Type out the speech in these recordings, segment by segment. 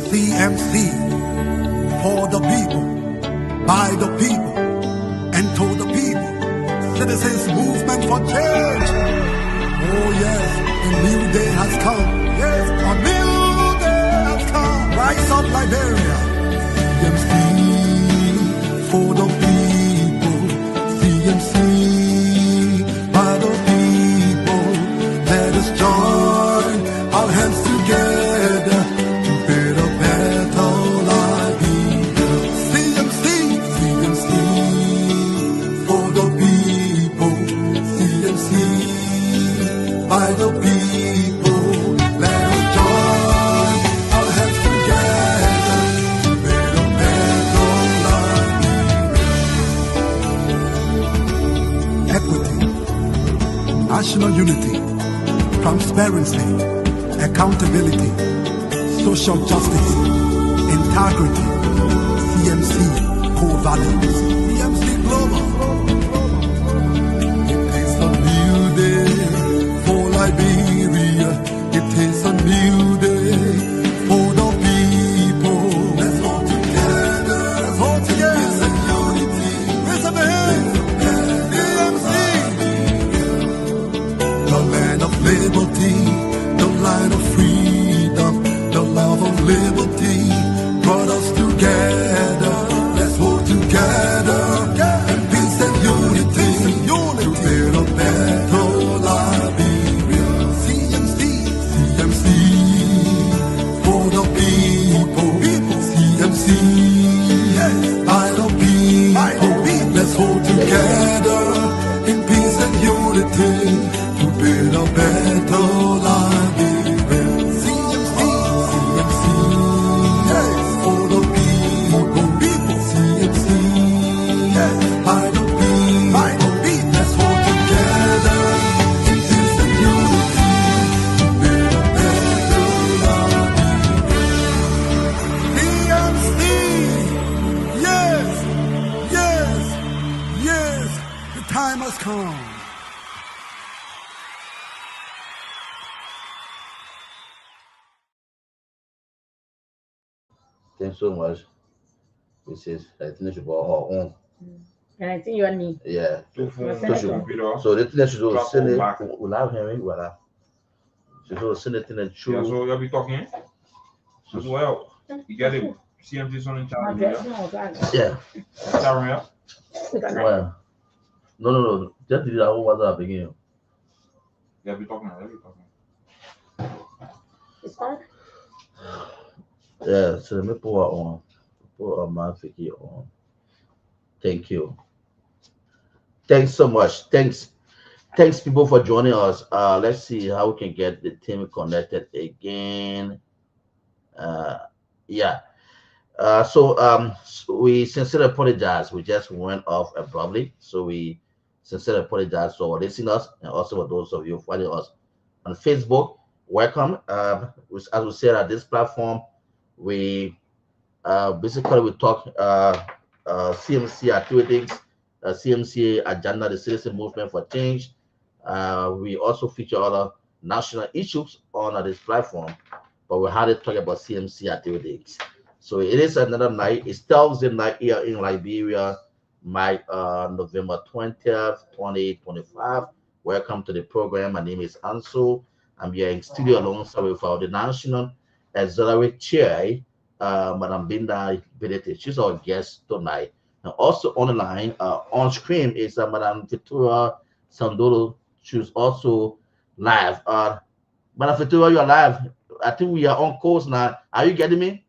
CMC, for the people, by the people, and to the people. Citizens movement for change. Oh yes, a new day has come. Yes, a new day has come. Rise up Liberia. CMC, for the people. CMC, by the people. Let us join our hands together to build a better life. CMC, CMC, for the people. CMC, by the people. Let us join our hands together to build a better life. Equity, national unity, transparency, accountability, social justice, integrity, CMC core values, CMC global. It is a new day for Liberia. It is a new day for the people. Let's hold together. Let's hold together. Peace and unity. Raise up the hands. CMC. The land of liberty, the land of freedom, the love of liberty brought us together. Let's hold together in peace and unity to build a better Liberia. CMC, CMC, for the people. CMC, yes, by the people. Let's hold together in peace and unity to build a better Liberia. CMC, CMC, yes, for the people. CMC, yes, by the people. Let's hold together in peace and unity to build a better Liberia. CMC, yes, yes, yes, the time has come. Thanks so much. This is, I think, about our own. And I think you and me. Yeah. Tout fond, Ouais, Tout c'est computer. So the thing that you do Drop is send all it back. without hearing, voilà. So send it in the Yeah, true. so you'll be talking as well. You get it. CMT on the Ma channel version, here. on va. Yeah. Channel here. C'est quand même. Well, no. Just did that whole WhatsApp again. You'll be talking. It's on. Yeah. So let me put her on. Put her mouth here on. Thank you. Thanks so much. Thanks people for joining us. Let's see how we can get the team connected again. Yeah. So we sincerely apologize. We just went off abruptly. So we sincerely apologize for our listeners and also for those of you following us on Facebook. Welcome. As we said at this platform, we basically we talk CMC activities, CMC agenda, the citizen movement for change. We also feature other national issues on this platform, but we hardly talk about CMC activities. So it is another night. It's Thursday night here in Liberia, November 20th, 2025. Welcome to the program. My name is Anso. I'm here in studio alongside with the National Auxiliary Chair, Madam Binda Benete. She's our guest tonight. And also on the line, on screen is Madam Victoria Sandolo. She's also live. Madam Victoria, you're live. I think we are on course now. Are you getting me?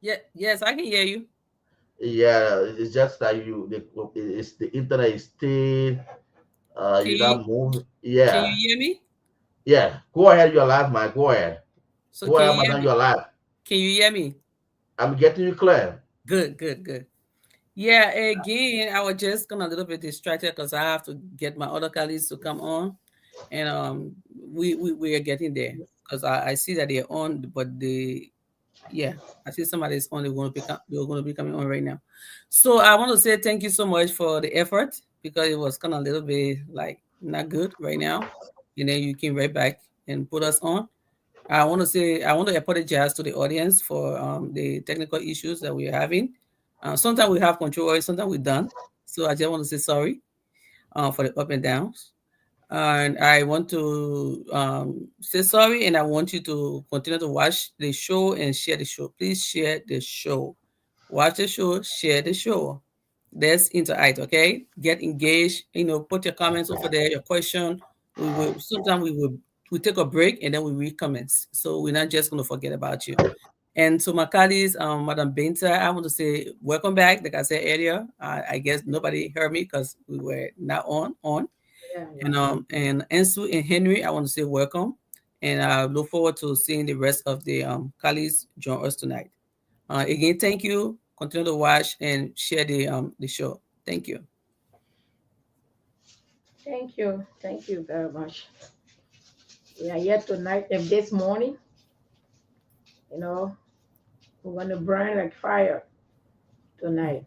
Yeah, yes, I can hear you. Yeah, it's just that it's the internet is still Can you you got moving. can Yeah, you hear me? yeah. Go ahead, you're live, man. Go ahead. So Go can ahead, you hear madam, me? you're live. Can you hear me? I'm getting you clear. Good. Yeah, again, I was just gonna a little bit distracted because I have to get my other colleagues to come on, and we are getting there because I see that they're on, but I see somebody's on. They're going to be coming on right now. So I want to say thank you so much for the effort because it was kind of a little bit like not good right now, and then you came right back and put us on. I want to apologize to the audience for the technical issues that we're having. Sometimes we have control, sometimes we don't. So I just want to say sorry for the up and downs. And I want to say sorry, and I want you to continue to watch the show and share the show. Please share the show. Watch the show, share the show. Let's interact, okay? Get engaged. Put your comments over there, your question. We will sometimes we take a break and then we read comments. So we're not just gonna forget about you. And to my colleagues, Madam Benta, I want to say welcome back. Like I said earlier, I guess nobody heard me because we were not on. Yeah, And Ensu and Henry, I want to say welcome, and I look forward to seeing the rest of the colleagues join us tonight. Again, thank you. Continue to watch and share the show. Thank you. Thank you. Thank you very much. We are here tonight and this morning. We're going to burn like fire tonight.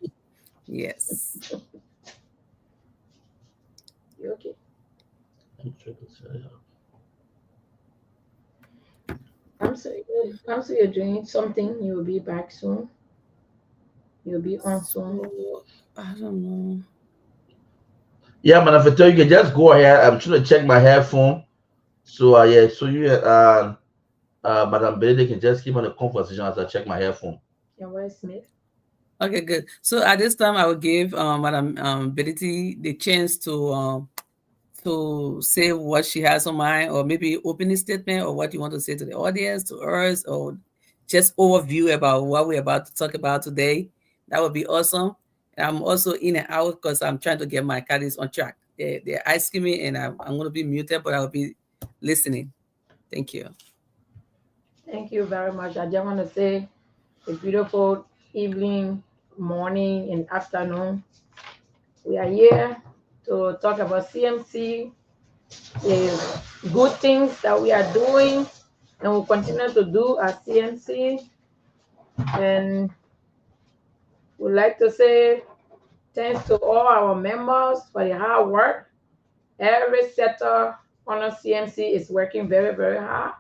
Yes. You okay? I'm so you're doing something. You'll be back soon. You'll be on soon. I don't know. Yeah, man. If I tell you can just go ahead. I'm trying to check my headphone. So yeah. So you Madam Benedict can just keep on the conversation as I check my headphone. And where's Smith? Okay, good. So at this time, I will give Madam Betty the chance to say what she has on mind, or maybe opening statement, or what you want to say to the audience, to us, or just overview about what we're about to talk about today. That would be awesome. And I'm also in and out because I'm trying to get my colleagues on track. They're asking me, and I'm going to be muted, but I'll be listening. Thank you. Thank you very much. I just want to say a beautiful evening, morning, and afternoon. We are here to talk about CMC, the good things that we are doing and will continue to do at CMC. And we'd like to say thanks to all our members for the hard work. Every sector on CMC is working very, very hard.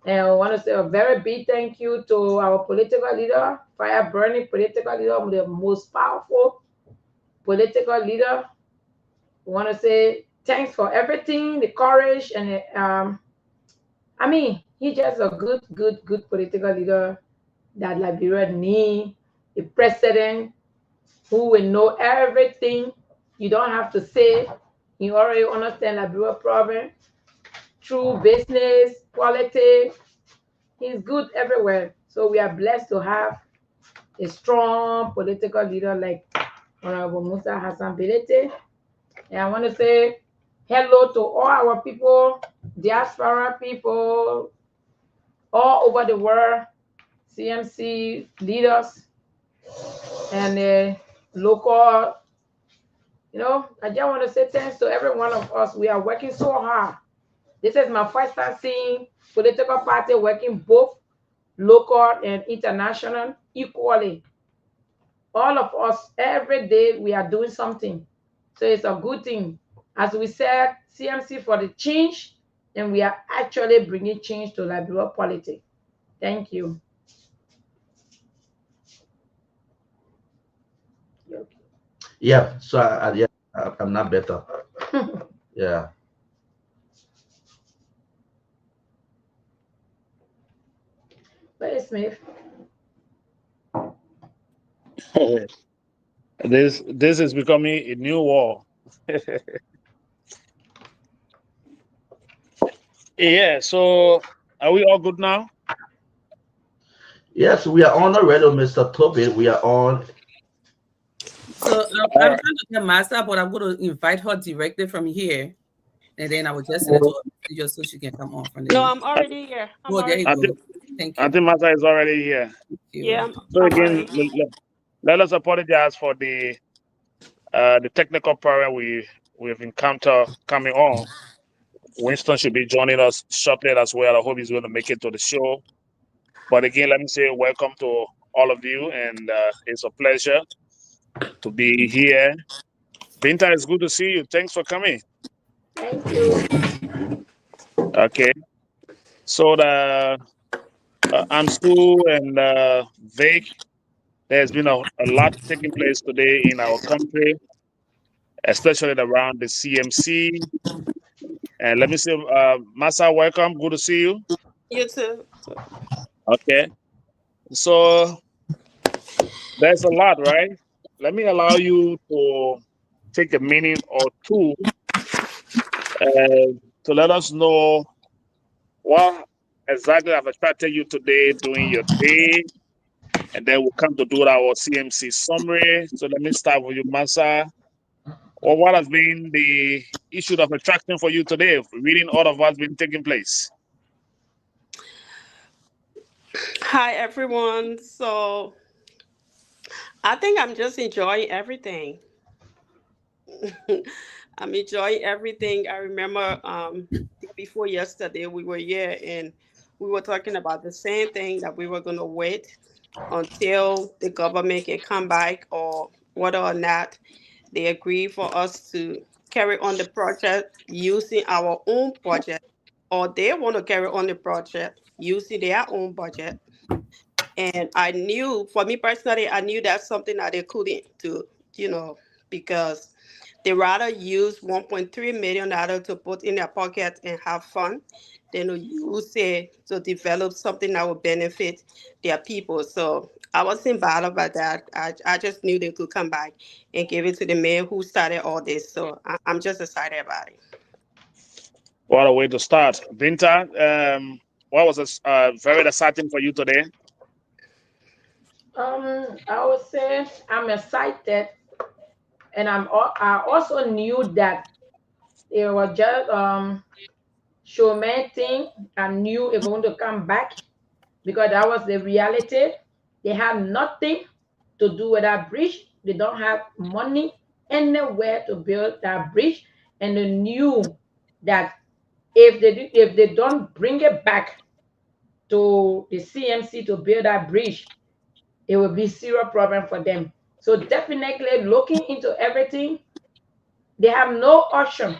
And I want to say a very big thank you to our political leader, fire burning political leader, the most powerful political leader. We want to say thanks for everything, the courage, and he's just a good political leader that Liberia need. A president who will know everything. You don't have to say. You already understand Liberia problem through business, politics. He's good everywhere. So we are blessed to have a strong political leader like Honorable Musa Hassan Belete. And I want to say hello to all our people, diaspora people, all over the world, CMC leaders, and local. I just want to say thanks to every one of us. We are working so hard. This is my first time seeing political party working both local and international equally. All of us, every day, we are doing something. So it's a good thing. As we said, CMC for the change, and we are actually bringing change to Liberia politics. Thank you. Yeah. So I'm not better. Yeah. Where is Smith? This is becoming a new war. Yeah, so are we all good now? Yes, we are on already, Mr. Tobin. We are on. So I'm trying to get Master, but I'm going to invite her directly from here, and then I will just send it to her just so she can come on from there. No, I'm already here. There you go. Thank you. I think Master is already here. Yeah. So again, let us apologize for the technical problem we've encountered coming on. Winston should be joining us shortly as well. I hope he's going to make it to the show. But again, let me say welcome to all of you, and it's a pleasure to be here. Binta, it's good to see you. Thanks for coming. Thank you. Okay. So the Ansu and Vic, there's been a lot taking place today in our country, especially around the CMC. And let me say, Massa, welcome. Good to see you. You too. Okay. So there's a lot, right? Let me allow you to take a minute or two to let us know what exactly have attracted you today during your day. And then we'll come to do our CMC summary. So let me start with you, Massa. Or what has been the issue of attraction for you today, reading all of what's been taking place? Hi, everyone. So I think I'm just enjoying everything. I'm enjoying everything. I remember before yesterday we were here and we were talking about the same thing that we were going to wait until the government can come back or whether or not they agree for us to carry on the project using our own budget or they want to carry on the project using their own budget. And I knew, for me personally, I knew that's something that they couldn't do, because they rather use $1.3 million to put in their pocket and have fun than to use it to develop something that would benefit their people. So I wasn't bothered by that. I just knew they could come back and give it to the man who started all this. So I'm just excited about it. What a way to start. Binta, what was very exciting for you today? I would say I'm excited, and I also knew that it was just showman thing. I knew it going to come back because that was the reality. They have nothing to do with that bridge. They don't have money anywhere to build that bridge, and they knew that if they don't bring it back to the CMC to build that bridge, it will be zero problem for them. So definitely looking into everything, they have no option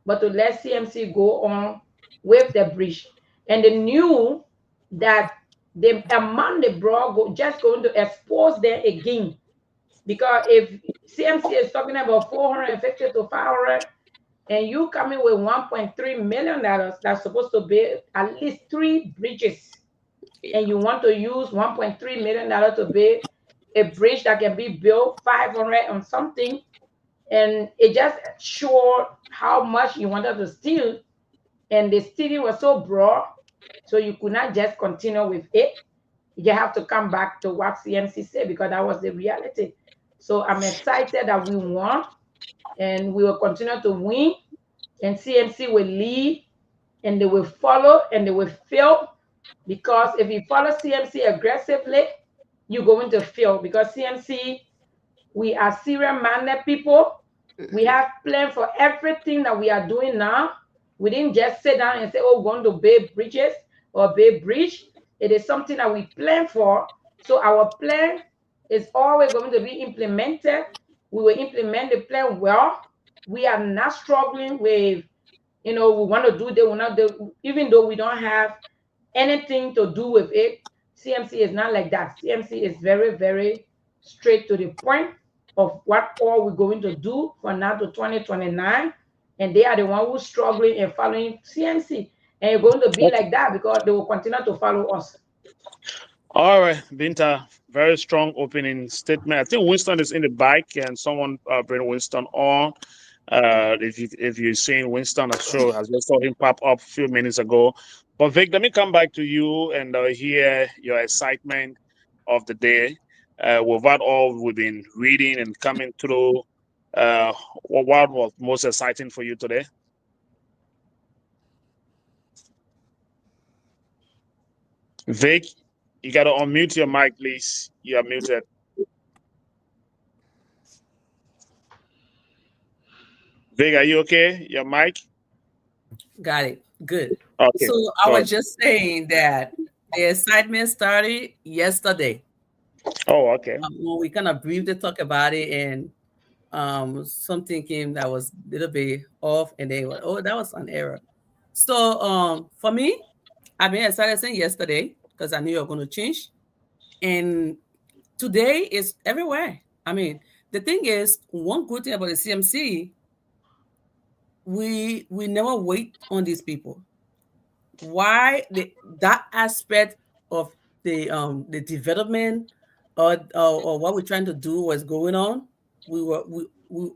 but to let CMC go on with the bridge. And they knew that the amount they brought just going to expose them again. Because if CMC is talking about 450 to 500, and you coming with $1.3 million that's supposed to be at least 3 bridges, and you want to use $1.3 million to build a bridge that can be built 500 on something, and it just showed how much you wanted to steal, and the stealing was so broad, so you could not just continue with it. You have to come back to what CMC said because that was the reality. So I'm excited that we won, and we will continue to win, and CMC will lead, and they will follow, and they will fail, because if you follow CMC aggressively, you're going to fail, because CMC, we are serious-minded people. We have plans for everything that we are doing now. We didn't just sit down and say, oh, we're going to build bridges or build bridge. It is something that we plan for. So our plan is always going to be implemented. We will implement the plan well. We are not struggling with, we want to do this, we not do, even though we don't have anything to do with it. CMC is not like that. CMC is very, very straight to the point of what all we're going to do from now to 2029. And they are the one who's struggling and following CMC. And it's going to be like that because they will continue to follow us. All right, Binta, very strong opening statement. I think Winston is in the bike, and someone bring Winston on. If you're seeing Winston, I'm sure I just saw him pop up a few minutes ago. But Vic, let me come back to you and hear your excitement of the day. With what all we've been reading and coming through, what was most exciting for you today? Vic, you got to unmute your mic, please. You are muted. Vic, are you okay? Your mic? Got it. Good. Okay. So I was just saying that the excitement started yesterday. Oh, okay. When we kind of briefly talk about it, and something came that was a little bit off, and they were, oh, that was an error. So for me, I've been excited since yesterday because I knew you were going to change. And today is everywhere. I mean, the thing is, one good thing about the CMC, we never wait on these people. Why that aspect of the development or what we're trying to do was going on, we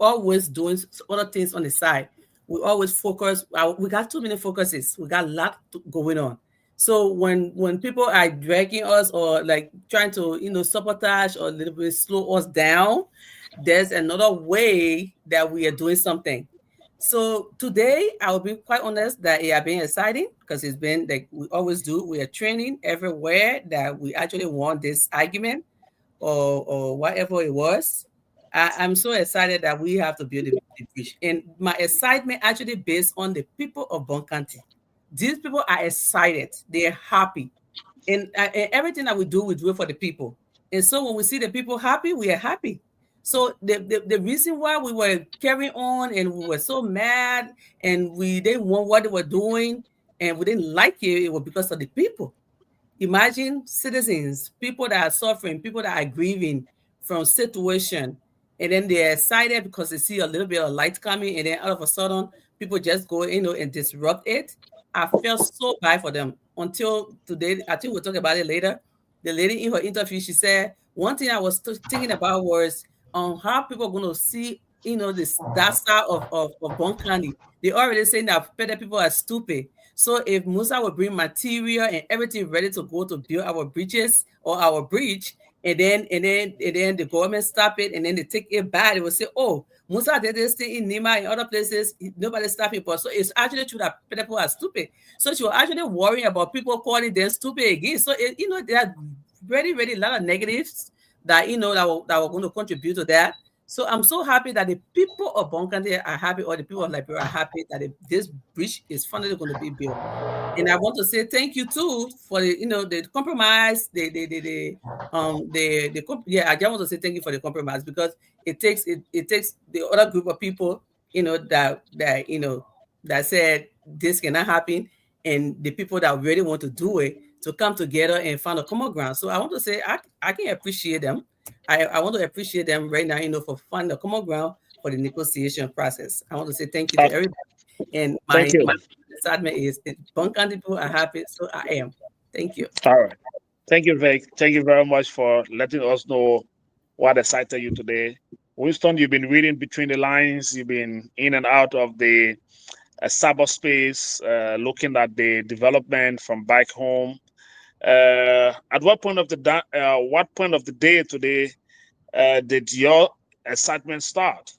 always doing other things on the side. We always focus. We got too many focuses. We got a lot going on. So when people are dragging us or like trying to sabotage or a little bit slow us down, there's another way that we are doing something. So today, I'll be quite honest that it has been exciting because it's been like we always do. We are training everywhere that we actually won this argument or whatever it was. I'm so excited that we have to build the bridge. And my excitement actually based on the people of Bon County. These people are excited. They're happy. And everything that we do it for the people. And so when we see the people happy, we are happy. So the reason why we were carrying on and we were so mad and we didn't want what they were doing and we didn't like it, it was because of the people. Imagine citizens, people that are suffering, people that are grieving from situation, and then they're excited because they see a little bit of light coming, and then all of a sudden, people just go, and disrupt it. I felt so bad for them until today. I think we'll talk about it later. The lady in her interview, she said one thing I was thinking about was how people are going to see, this that side of Bon County. They already saying that better people are stupid. So if Musa will bring material and everything ready to go to build our bridges or our bridge, and then the government stop it, and then they take it back, they will say, "Oh, Musa did this thing in Nima and other places, nobody stopping." But so it's actually true that people are stupid. So she was actually worrying about people calling them stupid again. So there are very, very lot of negatives that that were going to contribute to that. So I'm so happy that the people of Bon County are happy, or the people of Liberia are happy that this bridge is finally going to be built. And I want to say thank you too for the compromise, yeah. I just want to say thank you for the compromise because it takes the other group of people that said this cannot happen, and the people that really want to do it to come together and find a common ground. So I want to say I can appreciate them. I want to appreciate them right now, for finding a common ground for the negotiation process. I want to say thank you to everybody. And Thank you. my excitement is Bon County people are happy, so I am. Thank you. All right. Thank you, Vic. Thank you very much for letting us know what excited you today. Winston, you've been reading between the lines. You've been in and out of the cyberspace, looking at the development from back home. At what point of the day today did your excitement start?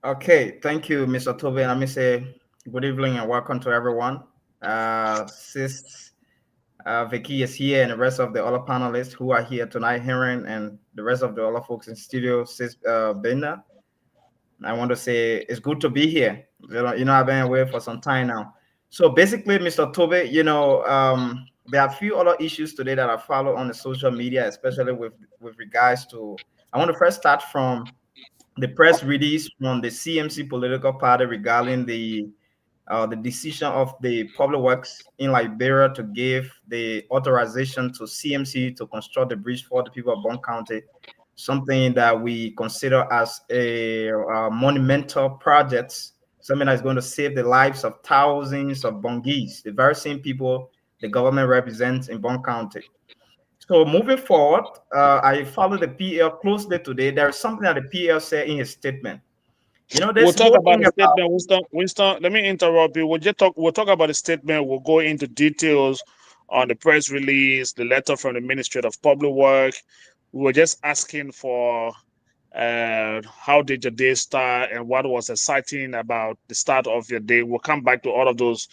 Okay, thank you, Mr. Toby. Let me say good evening and welcome to everyone. Sis Vicky is here, and the rest of the other panelists who are here tonight hearing, and the rest of the other folks in studio, Sis Benda. I want to say it's good to be here. I've been away for some time now. So basically, Mr. Toby, there are a few other issues today that I follow on the social media, especially with regards to. I want to first start from the press release from the CMC political party regarding the decision of the public works in Liberia to give the authorization to CMC to construct the bridge for the people of Bon County, something that we consider as a monumental project, something that's going to save the lives of thousands of Bongese, the very same people the government represents in Bon County. So moving forward, I follow the PL closely today. There is something that the PL said in his statement. We'll talk about the statement, Winston. Let me interrupt you. We'll talk about the statement. We'll go into details on the press release, the letter from the Ministry of Public Work. We were just asking for how did your day start and what was exciting about the start of your day. We'll come back to all of those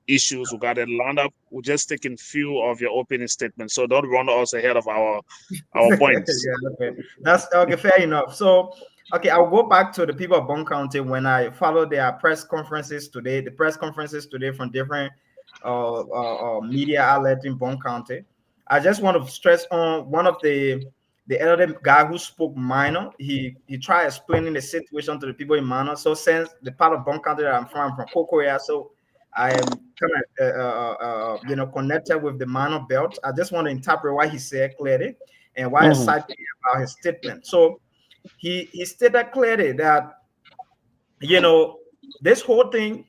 issues regarding lineup. We're just taking few of your opening statements, so don't run us ahead of our points. Yeah, okay. That's okay, fair enough. So okay, I'll go back to the people of Bon County when I follow their press conferences today. The press conferences today from different media outlets in Bon County. I just want to stress on one of the elder guy who spoke minor. He tried explaining the situation to the people in Minor. So since the part of Bon County that I'm from Cocoa, so I am kind of, connected with the minor belt. I just want to interpret what he said clearly and why excited about his statement. So he stated clearly that, this whole thing,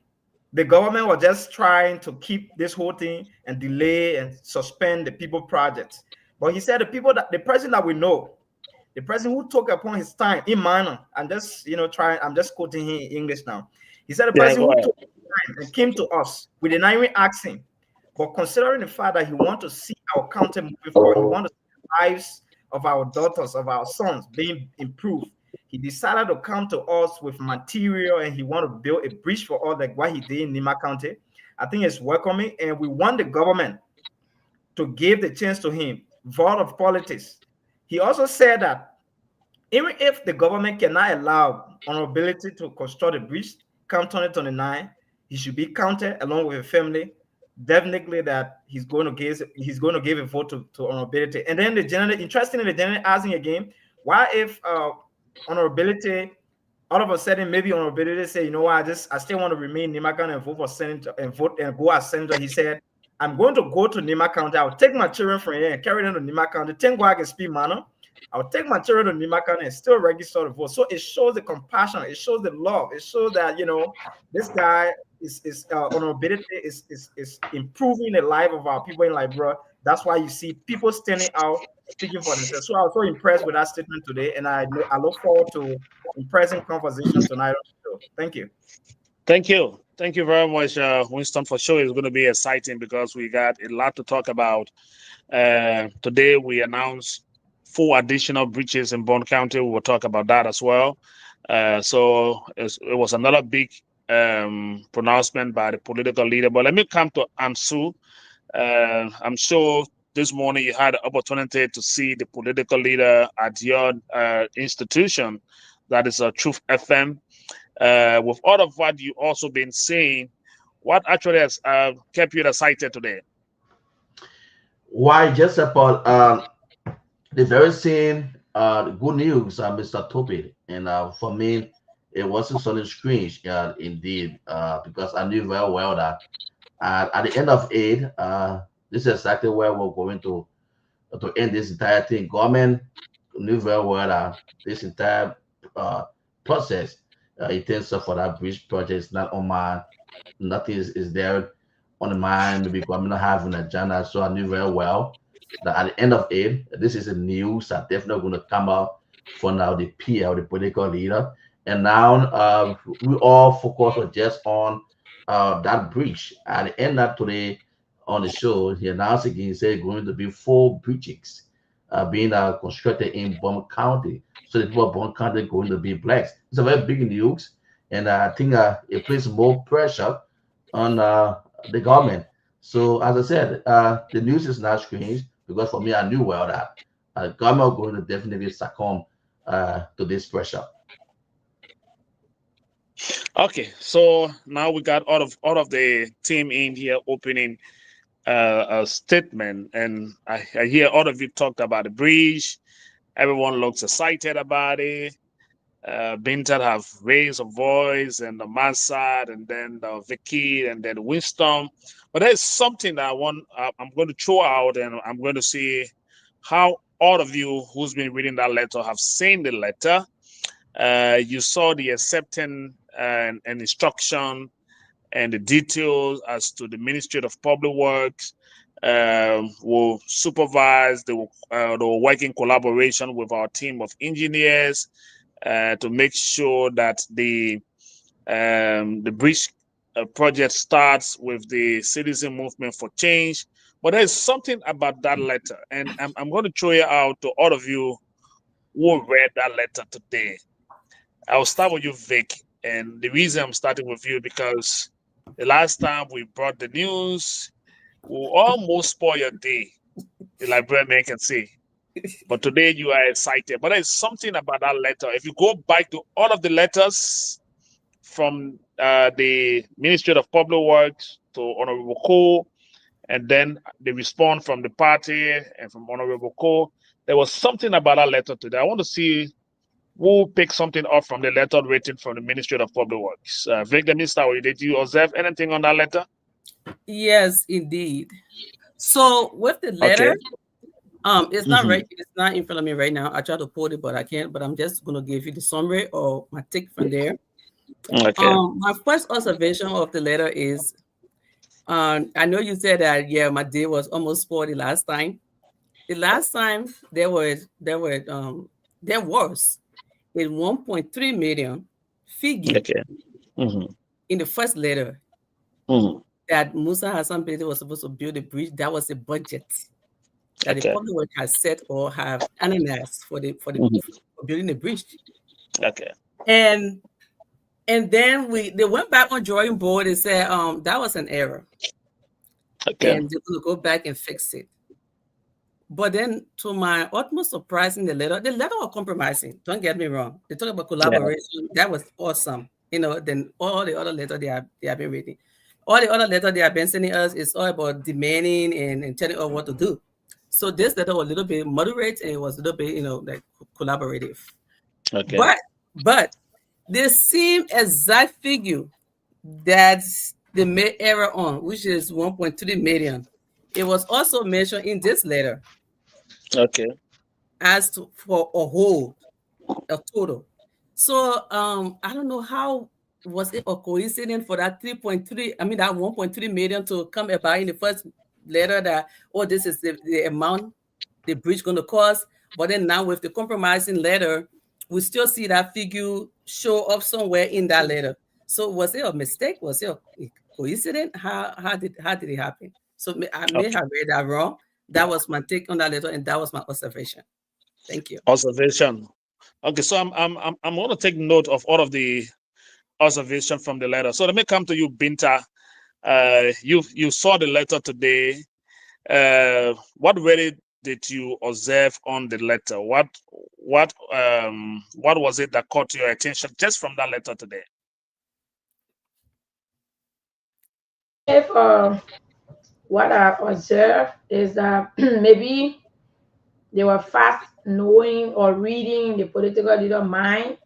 the government was just trying to keep this whole thing and delay and suspend the people projects. But he said the person that we know, the person who took upon his time in manner, I'm just I'm just quoting him in English now. He said the Yeah, person go who ahead. took time and came to us, we did not even ask him, but considering the fact that he want to see our country moving forward, he want to see the lives of our daughters, of our sons being improved. He decided to come to us with material, and he want to build a bridge for all, like what he did in Nima County. I think it's welcoming, and we want the government to give the chance to him, vote of politics. He also said that even if the government cannot allow honorability to construct a bridge come 2029, he should be counted along with a family. Definitely that he's going to give a vote to honorability. And then interestingly, the general asking again, why if honorability all of a sudden maybe honorability say, what, I still want to remain Nima County and vote for senator and vote and go as senator. He said, I'm going to go to Nima County. I'll take my children from here and carry them to Nima County. 10 go I can speak manner. I'll take my children to Nima County and still register the vote. So it shows the compassion, it shows the love, it shows that this guy is honorability is improving the life of our people in Liberia. That's why you see people standing out speaking for themselves. So I was so impressed with that statement today, and I look forward to impressive conversation tonight on the show. Thank you. Thank you. Thank you very much, Winston. For sure, it's going to be exciting because we got a lot to talk about. Today, we announced 4 additional breaches in Bond County. We will talk about that as well. So it was another big pronouncement by the political leader. But let me come to Ansu. I'm sure this morning you had the opportunity to see the political leader at your institution, that is Truth FM. With all of what you also been saying, what actually has kept you excited today? Why, just about the very same good news, Mr. Toby. And for me, it wasn't something strange, indeed, because I knew very well that at the end of it, this is exactly where we're going to end this entire thing. Government knew very well that this entire process, in terms of for that bridge project, is not on my, nothing is there on the mind. Maybe government not having an agenda. So I knew very well that at the end of it, this is a news that definitely going to come out for now the PL, the political leader. And now we all focus on just on that bridge. At the end of today on the show, he announced again, he said going to be 4 bridges being constructed in Bond County. So the people of Bond County going to be blessed. It's a very big news. And I think it places more pressure on the government. So as I said, the news is not strange because for me, I knew well that government going to definitely succumb to this pressure. Okay, so now we got all of the team in here opening a statement, and I hear all of you talked about the bridge. Everyone looks excited about it. Bintan have raised a voice, and the Mansard, and then Vicky, and then Winston. But there's something that I'm going to throw out, and I'm going to see how all of you who's been reading that letter have seen the letter. You saw the acceptance and instruction and the details as to the Ministry of Public Works will supervise, they will work in collaboration with our team of engineers to make sure that the bridge project starts with the citizen movement for change. But there's something about that letter, and I'm going to throw it out to all of you who read that letter today. I'll start with you, Vic. And the reason I'm starting with you because the last time we brought the news, we almost spoiled your day. The librarian can say. But today you are excited. But there's something about that letter. If you go back to all of the letters from the Ministry of Public Works to Honorable Cole, and then the response from the party and from Honorable Cole, there was something about that letter today. I want to see who picked something up from the letter written from the Ministry of Public Works. Vic, let me start with you. Did you observe anything on that letter? Yes, indeed. So with the letter, Okay. it's not right. It's not in front of me right now. I try to pull it, but I can't. But I'm just gonna give you the summary or my take from there. Okay. My first observation of the letter is, I know you said that my day was almost 40 last time. The last time there was a 1.3 million figure Okay. in the first letter Mhm. that Musa Hassan Bede was supposed to build a bridge. That was a budget that the Okay. public work has set or have announced for Mhm. for building the bridge. Okay. And then they went back on drawing board and said that was an error. Okay. And they're going to go back and fix it. But then, to my utmost surprise, in the letter was compromising. Don't get me wrong. They talk about collaboration. That was awesome. Then all the other letters they have been reading, all the other letters they have been sending us is all about demanding and telling us what to do. So this letter was a little bit moderate and it was a little bit, like collaborative. Okay. But the same exact figure that they made error on, which is 1.3 million, it was also mentioned in this letter Okay. as to for a total. So I don't know how was it a coincidence for that 3.3, I mean that 1.3 million to come about in the first letter that this is the amount the bridge going to cost. But then now with the compromising letter, we still see that figure show up somewhere in that letter. So was it a mistake? Was it a coincidence? How did it happen? So I may have read that wrong. That was my take on that letter, and that was my observation. Thank you. Observation. Okay, so I'm going to take note of all of the observation from the letter. So let me come to you, Binta. You saw the letter today. What really did you observe on the letter? What was it that caught your attention just from that letter today? If what I observed is that maybe they were fast knowing or reading the political leader mind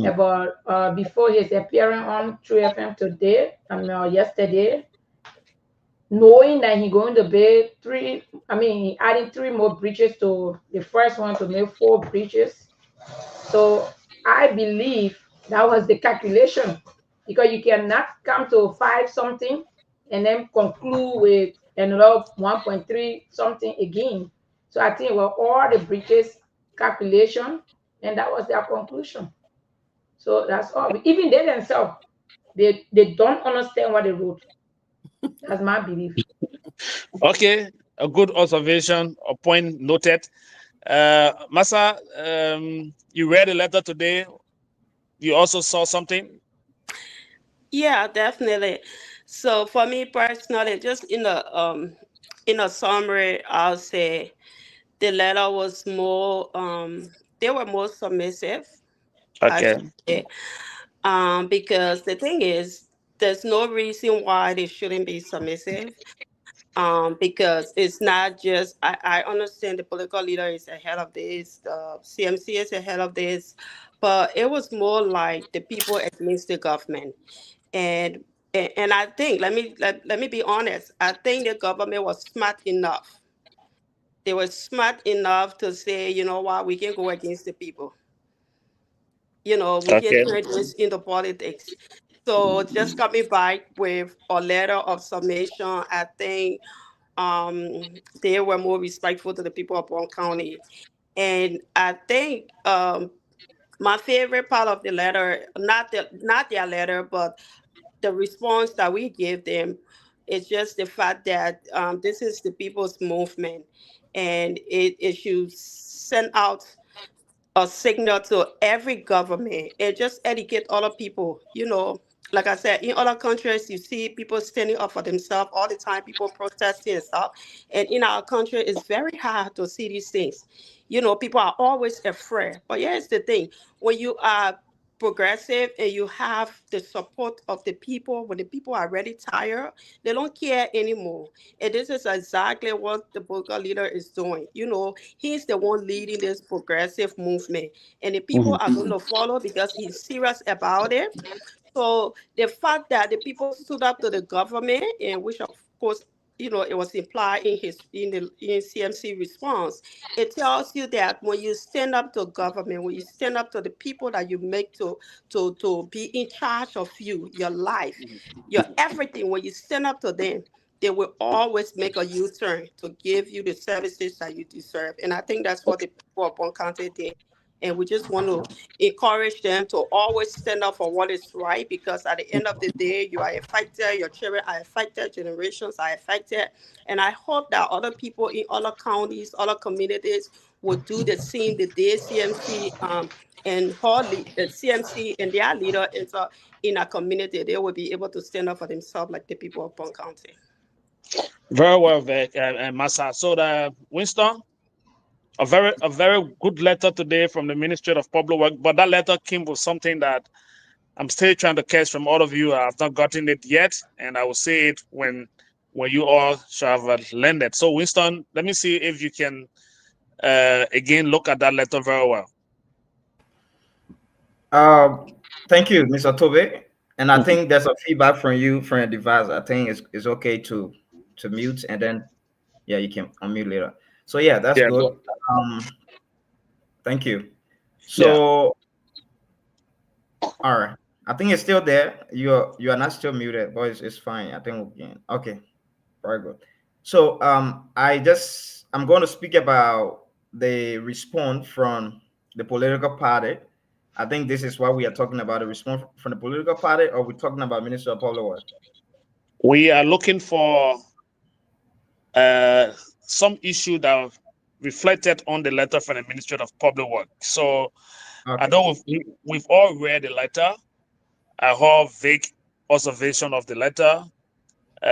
about before his appearance on True FM today, yesterday, knowing that he going to build he adding three more bridges to the first one to make four bridges. So I believe that was the calculation, because you cannot come to five something and then conclude with another 1.3 something again. So I think well, all the bridges calculation, and that was their conclusion. So that's all. Even they themselves, they don't understand what they wrote. That's my belief. Okay, a good observation, a point noted. Masa, you read the letter today. You also saw something. Yeah, definitely. So for me personally, just in a summary, I'll say the letter was more they were more submissive, I Okay. should say. Because the thing is, there's no reason why they shouldn't be submissive. Because it's not just I understand the political leader is ahead of this, the CMC is ahead of this, but it was more like the people against the government. And I think let me be honest, I think the government was smart enough. They were smart enough to say, you know what, we can go against the people. We can Okay. turn this into politics. So just coming back with a letter of submission, I think they were more respectful to the people of Brown County. And I think my favorite part of the letter, not their letter, but the response that we give them, is just the fact that this is the people's movement, and it should send out a signal to every government and just educate other people. Like I said, in other countries, you see people standing up for themselves all the time, people protesting and stuff. And in our country, it's very hard to see these things. People are always afraid. But here's the thing: when you are progressive and you have the support of the people, when the people are already tired, they don't care anymore. And this is exactly what the political leader is doing. You know, he's the one leading this progressive movement, and the people Mhm. are going to follow because he's serious about it. So the fact that the people stood up to the government, and which of course, you know, it was implied in in CMC response, it tells you that when you stand up to government, when you stand up to the people that you make to be in charge of you, your life, your everything, when you stand up to them, they will always make a U-turn to give you the services that you deserve. And I think that's what the people of Bon County did. And we just want to encourage them to always stand up for what is right, because at the end of the day, you are affected, your children are affected, generations are affected. And I hope that other people in other counties, other communities will do the same. The day CMC and CMC and their leader enter in a community, they will be able to stand up for themselves like the people of Bon County. Very well, Massa. So, Winston, a very good letter today from the Ministry of Public Work, but that letter came with something that I'm still trying to catch from all of you. I've not gotten it yet, and I will say it when you all shall have learned it. So, Winston, let me see if you can again look at that letter very well. Thank you, Mr. Tobe. And I think there's a feedback from you from your device. I think it's okay to mute, and then yeah, you can unmute later. So yeah, that's Yeah, good. go. Thank you. Yeah. So all right, I think it's still there. You are not still muted, but it's fine. I think we can. Okay, very good. So I'm going to speak about the response from the political party. I think this is what we are talking about, the response from the political party, or we're talking about Minister of Public Works. We are looking for some issue that reflected on the letter from the Ministry of Public Work. So I Okay. know we've all read the letter. I have vague observation of the letter.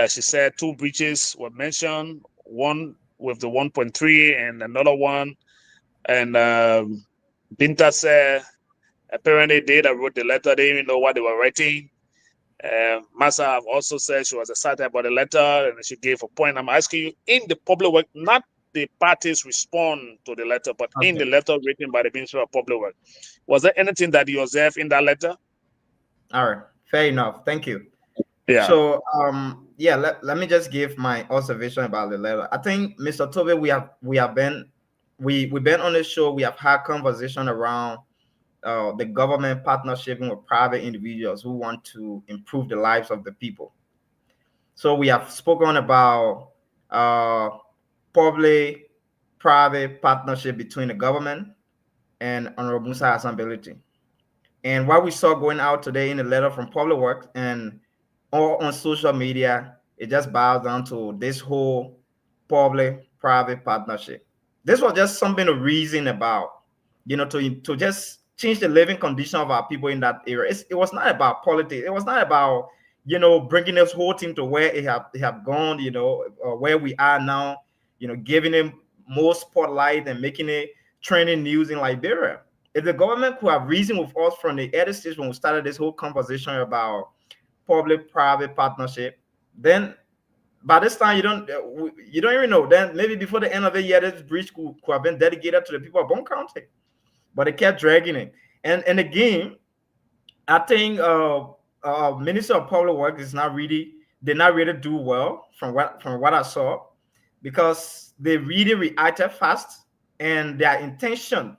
She said 2 breaches were mentioned, one with the 1.3 and another one. And Binta said apparently they that wrote the letter, they didn't even know what they were writing. Massa also said she was excited about the letter and she gave a point. I'm asking you, in the public work, not the parties respond to the letter, but in Okay. the letter written by the Ministry of Public Work, was there anything that you observed in that letter? All right. Fair enough. Thank you. Yeah. So yeah, let me just give my observation about the letter. I think, Mr. Toby, we've been on the show, we have had conversation around the government partnership with private individuals who want to improve the lives of the people. So we have spoken about public-private partnership between the government and Honorable Musa Assembly. And what we saw going out today in the letter from Public Works and all on social media, it just boils down to this whole public-private partnership. This was just something to reason about, to just change the living condition of our people in that area. It was not about politics. It was not about, bringing this whole team to where it have gone, or where we are now, giving them more spotlight and making it trending news in Liberia. If the government could have reasoned with us from the early stage when we started this whole conversation about public-private partnership, then by this time you don't even know. Then maybe before the end of the year, this bridge could have been dedicated to the people of Bon County, but they kept dragging it. And again, I think Minister of Public Works did not really do well from what I saw, because they really reacted fast, and their intention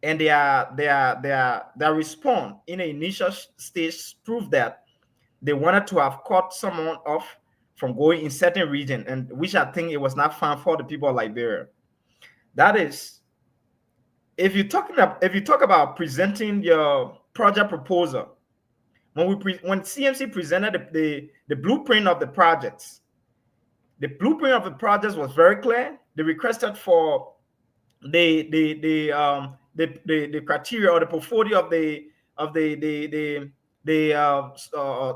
and their response in the initial stage proved that they wanted to have cut someone off from going in certain region, and which I think it was not fun for the people of Liberia. That is, if you talk about presenting your project proposal, when CMC presented the blueprint of the projects, the blueprint of the projects was very clear. They requested for the criteria or the portfolio of the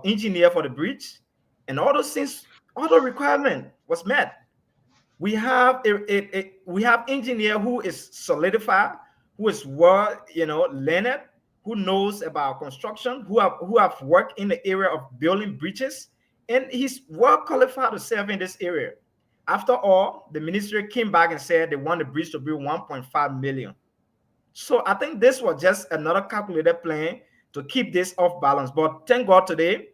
engineer for the bridge, and all those things, all the requirement was met. We have we have engineer who is solidified, who is well, learned, who knows about construction, who have worked in the area of building bridges, and he's well qualified to serve in this area. After all, the ministry came back and said they want the bridge to be 1.5 million. So I think this was just another calculated plan to keep this off balance. But thank God today,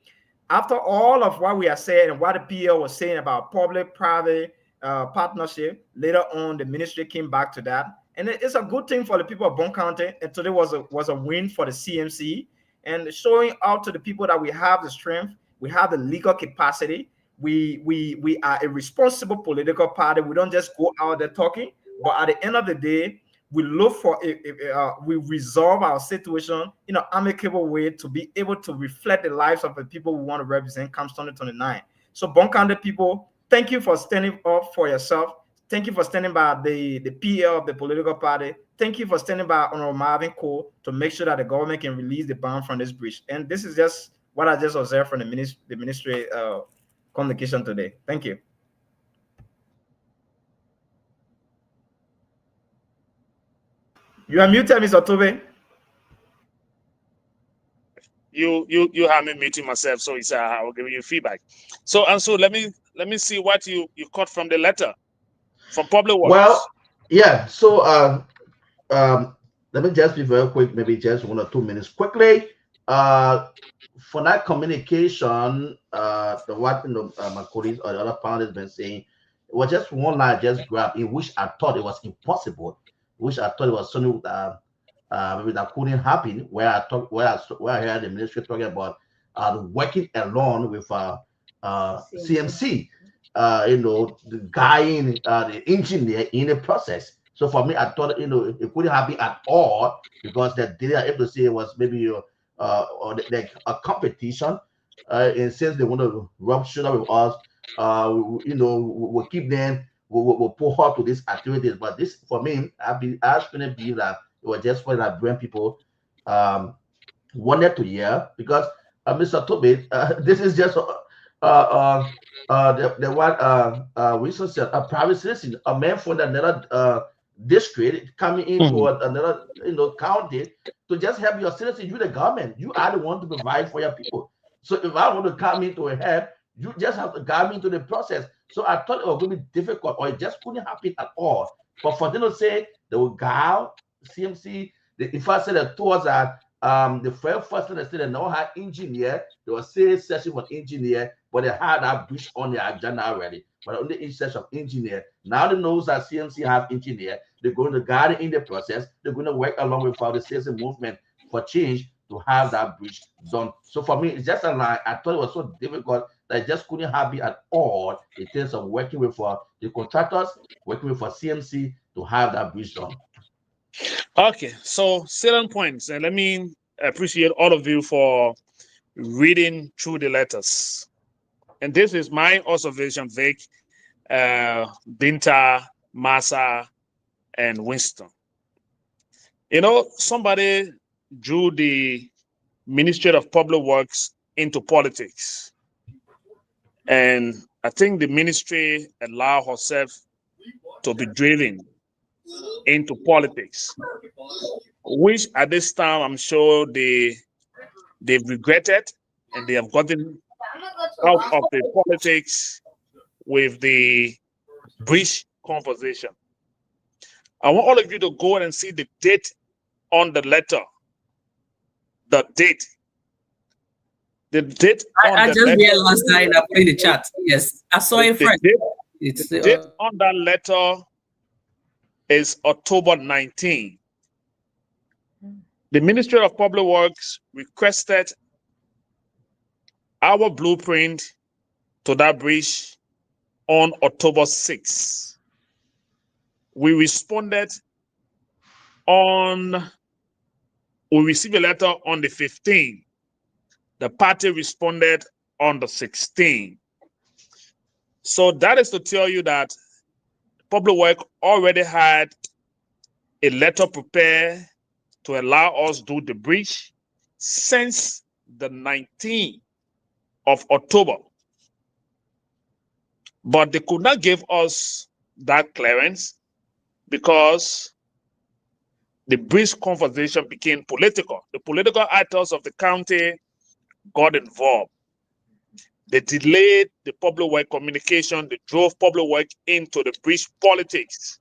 after all of what we are saying and what the PL was saying about public-private partnership, later on the ministry came back to that. And it's a good thing for the people of Bond County. And today was a win for the CMC and showing out to the people that we have the strength, we have the legal capacity. We are a responsible political party. We don't just go out there talking, but at the end of the day, we look for we resolve our situation in an amicable way to be able to reflect the lives of the people we want to represent comes 2029. So Bond County people, thank you for standing up for yourself. Thank you for standing by the PL of the political party. Thank you for standing by Honorable Marvin Cole to make sure that the government can release the bond from this breach. And this is just what I just observed from the ministry communication today. Thank you. You are muted, Mr. Tobe. You have me muting myself, so it's I will give you feedback. So let me see what you caught from the letter from Public Works. Well, yeah. So let me just be very quick, maybe just 1 or 2 minutes quickly. For that communication, the what my colleagues or the other panelists been saying, it was just one line I just grabbed, in which I thought it was impossible, which I thought it was something maybe that couldn't happen. Where I heard the ministry talking about working along with CMC, the guy in the engineer in the process. So for me, I thought it couldn't happen at all because that they are able to say it was maybe or like a competition, and since they want to rub shoulder with us, we'll keep them, we'll pull hard to these activities. But this, for me, I really believe that it was just what I bring people wanted to hear, because Mr. Tobe, this is just the one Wilson said, a private citizen, a man from another district coming into another county to just help your citizens. You the government, you are the one to provide for your people. So if I want to come into a help, you just have to guide me into the process. So I thought it was going to be difficult, or it just couldn't happen at all. But for them to say they will guide CMC, if I said that towards that, the first thing they said they now had engineer, they were saying session for engineer, but they had that bridge on their agenda already. But only each session of engineer. Now they know that CMC have engineer. They're going to guide it in the process. They're going to work along with the citizen movement for change to have that bridge done. So for me, it's just a line. I thought it was so difficult that it just couldn't happen at all in terms of working with the contractors, working with CMC to have that bridge done. Okay, so 7 points, and let me appreciate all of you for reading through the letters. And this is my observation, Vic, Binta, Massa, and Winston. Somebody drew the Ministry of Public Works into politics. And I think the ministry allowed herself to be driven into politics, which at this time I'm sure they've regretted, and they have gotten out of the politics with the bridge conversation. I want all of you to go and see the date on the letter. The date. The date on I the just letter. realized that and I put in the chat. Yes, I saw it first. The date on that letter is October 19. The Ministry of Public Works requested our blueprint to that bridge on October 6. We responded we received a letter on the 15th. The party responded on the 16th. So that is to tell you that Public Work already had a letter prepared to allow us to do the bridge since the 19th of October. But they could not give us that clearance because the bridge conversation became political. The political actors of the county got involved. They delayed the public work communication. They drove public work into the bridge politics.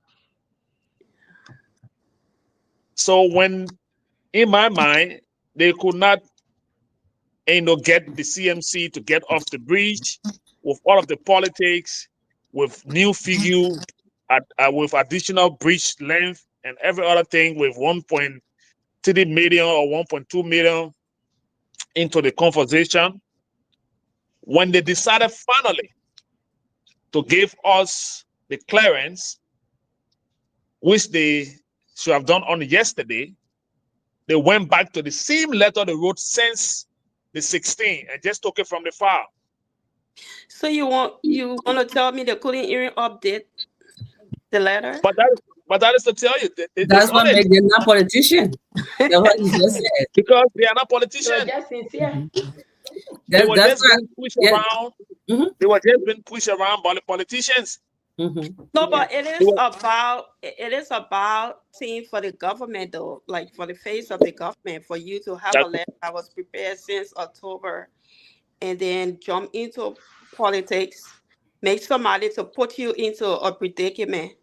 So when, in my mind, they could not, get the CMC to get off the bridge with all of the politics, with new figure, with additional bridge length and every other thing, with 1.3 million or 1.2 million into the conversation. When they decided finally to give us the clearance, which they should have done on yesterday, they went back to the same letter they wrote since the 16th and just took it from the file. So you want to tell me they couldn't even update the letter? But that is to tell you, That's what makes them not politician. That's what he just said. Because they are not politicians. So just sincere. They were just being pushed around. Mm-hmm. They were just being pushed around by the politicians. Mm-hmm. No, but it is about seeing for the government though, like for the face of the government, for you to have a letter that was prepared since October, and then jump into politics, make somebody to put you into a predicament,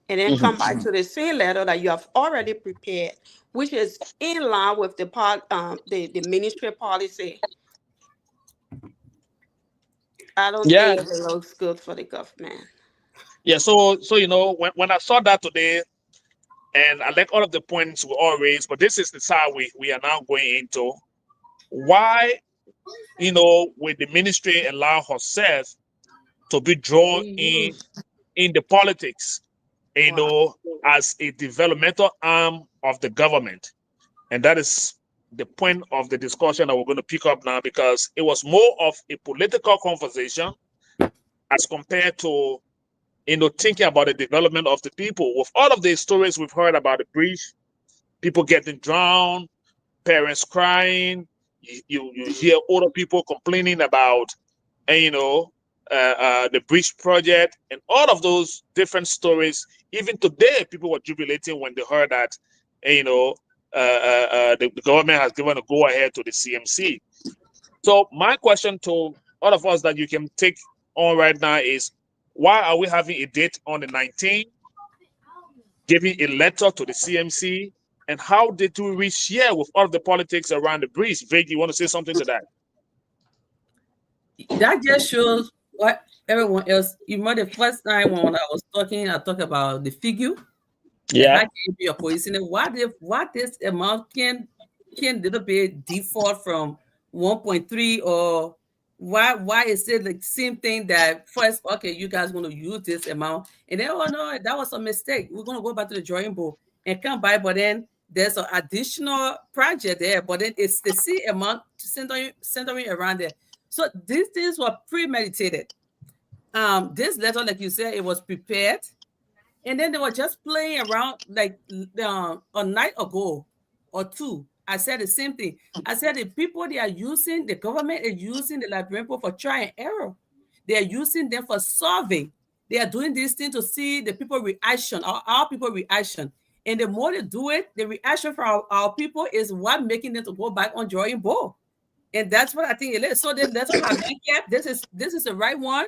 and then come back to the same letter that you have already prepared, which is in line with the ministry policy. I don't think it looks good for the government. Yeah, so when I saw that today, and I like all of the points we all raised, but this is the side we are now going into. Why, with the ministry allow herself to be drawn in the politics, as a developmental arm of the government. And that is the point of the discussion that we're going to pick up now, because it was more of a political conversation as compared to thinking about the development of the people. With all of the stories we've heard about the bridge, people getting drowned, parents crying, you hear older people complaining about, the bridge project, and all of those different stories. Even today, people were jubilating when they heard that, the government has given a go-ahead to the CMC. So my question to all of us that you can take on right now is, why are we having a date on the 19th, giving a letter to the CMC, and how did we reach here with all the politics around the bridge? Vic, you want to say something to that? That just shows what everyone else. You remember the first time when I was talking, I talked about the figure. Yeah. How can you be opposition? What this amount can little bit default from 1.3, or why is it the same thing that first, okay, you guys want to use this amount, and then, oh no, that was a mistake, we're going to go back to the drawing board and come by, but then there's an additional project there, but then it's the same amount centering around there. So these things were premeditated. This letter, like you said, it was prepared, and then they were just playing around like a night ago or two. I said the same thing. I said the people they are using, the government is using the librarian for try and error. They are using them for survey. They are doing this thing to see the people reaction, our people reaction. And the more they do it, the reaction from our people is what making them to go back on drawing board. And that's what I think it is. So then let's have recap. This is the right one.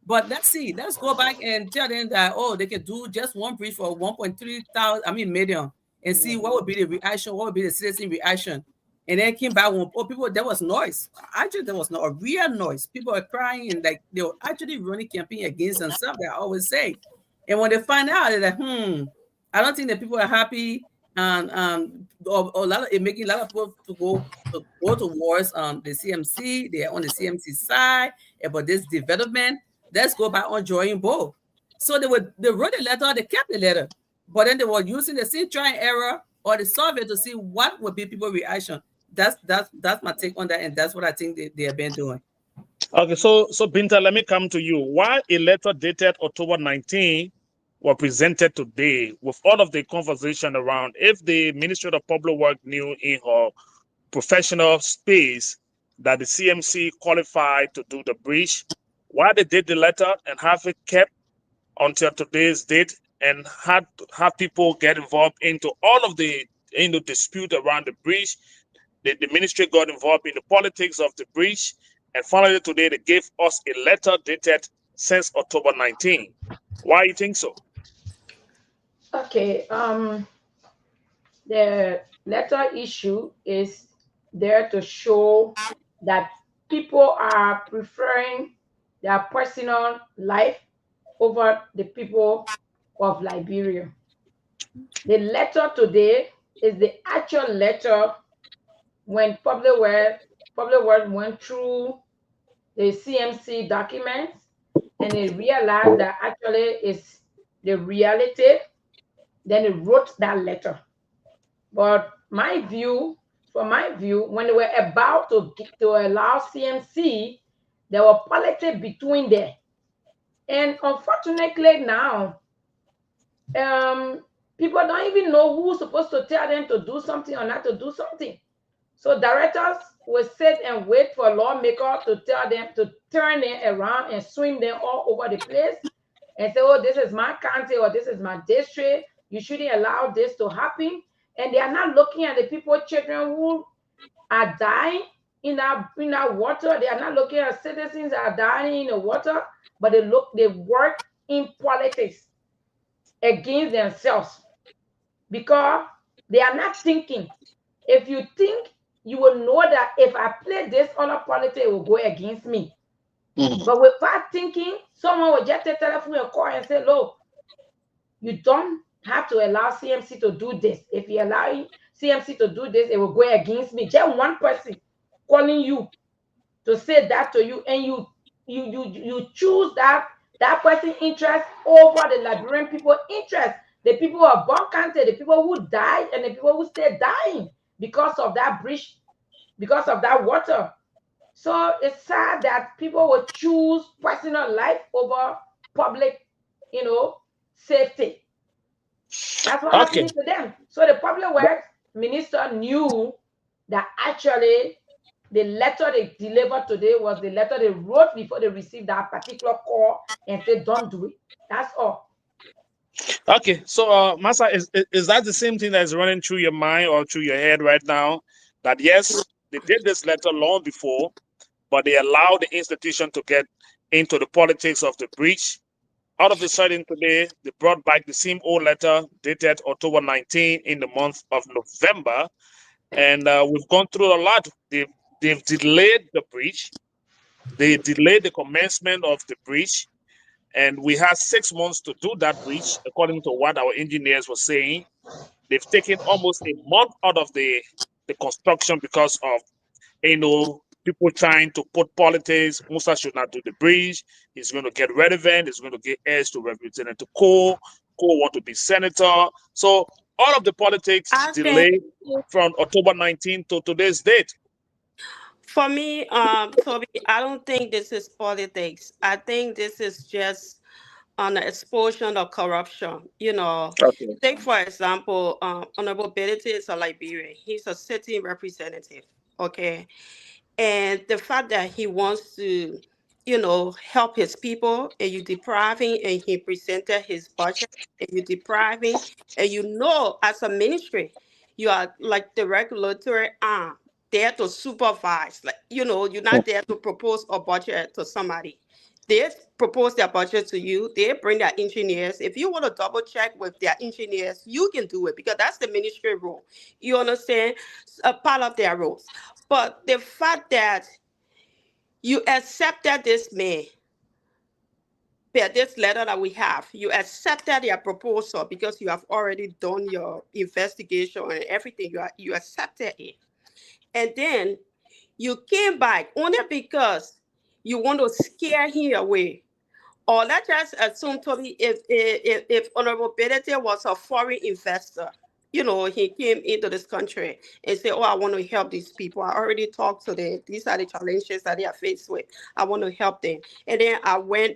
But let's see. Let's go back and tell them that, oh, they can do just one bridge for 1.3 million. And see what would be the reaction, what would be the citizen reaction. And then came back when people, there was noise. Actually, there was a real noise. People were crying, and like they were actually running campaign against themselves, that I always say. And when they find out, they're like, I don't think that people are happy. And making a lot of people to go towards the CMC. They're on the CMC side about this development. Let's go back on drawing board. So they wrote a letter, they kept the letter. But then they were using the same try and error or the survey to see what would be people's reaction. That's my take on that, and that's what I think they have been doing. Okay, so Binta, let me come to you. Why a letter dated October 19 were presented today with all of the conversation around if the Ministry of Public Works knew in her professional space that the CMC qualified to do the bridge, why they did the letter and have it kept until today's date, and have people get involved into all of the dispute around the breach. The ministry got involved in the politics of the breach, and finally today they gave us a letter dated since October 19. Why you think so? Okay. The letter issue is there to show that people are preferring their personal life over the people of Liberia. The letter today is the actual letter when Public World went through the CMC documents and they realized that actually it's the reality. Then they wrote that letter. But from my view, when they were about to allow CMC, there were politics between them. And unfortunately now, people don't even know who's supposed to tell them to do something or not to do something. So directors will sit and wait for lawmakers to tell them to turn it around and swing them all over the place and say, oh, this is my county or this is my district. You shouldn't allow this to happen. And they are not looking at the people, children who are dying in our water. They are not looking at citizens that are dying in the water, but they work in politics against themselves because they are not thinking. If you think, you will know that if I play this other politics, it will go against me. But without thinking, someone will just take telephone and call and say, look, you don't have to allow CMC to do this. If you allow CMC to do this, it will go against me. Just one person calling you to say that to you, and you choose that person's interest over the Liberian people interest. The people who are born counted, the people who died, and the people who stay dying because of that breach, because of that water. So it's sad that people will choose personal life over public, safety. That's what happened to them. So the public works minister knew that actually the letter they delivered today was the letter they wrote before they received that particular call and said, don't do it. That's all. Okay, so Massa, is that the same thing that is running through your mind or through your head right now? That yes, they did this letter long before, but they allowed the institution to get into the politics of the breach. Out of a sudden today, they brought back the same old letter dated October 19 in the month of November. And we've gone through a lot. They've delayed the breach. They delayed the commencement of the breach. And we had 6 months to do that breach, according to what our engineers were saying. They've taken almost a month out of the construction because of, people trying to put politics. Musa should not do the breach. He's going to get relevant. He's going to get heirs to Representative Cole. Cole want to be senator. So all of the politics delayed from October 19 to today's date. For me, Toby, I don't think this is politics. I think this is just an explosion of corruption. Take for example, Honorable Benedict is a Liberian. He's a sitting representative. Okay. And the fact that he wants to, help his people, and you depriving, and he presented his budget, and you depriving, and as a ministry, you are like the regulatory arm there to supervise. Like, you're not there to propose a budget to somebody. They propose their budget to you. They bring their engineers. If you want to double check with their engineers, you can do it because that's the ministry role. You understand? A part of their roles. But the fact that you accepted this man, this letter that we have, you accepted their proposal because you have already done your investigation and everything. You accepted it. And then you came back only because you want to scare him away. Or let's just assume, Toby, if Honorable Benedict was a foreign investor, he came into this country and said, oh, I want to help these people. I already talked to them. These are the challenges that they are faced with. I want to help them. And then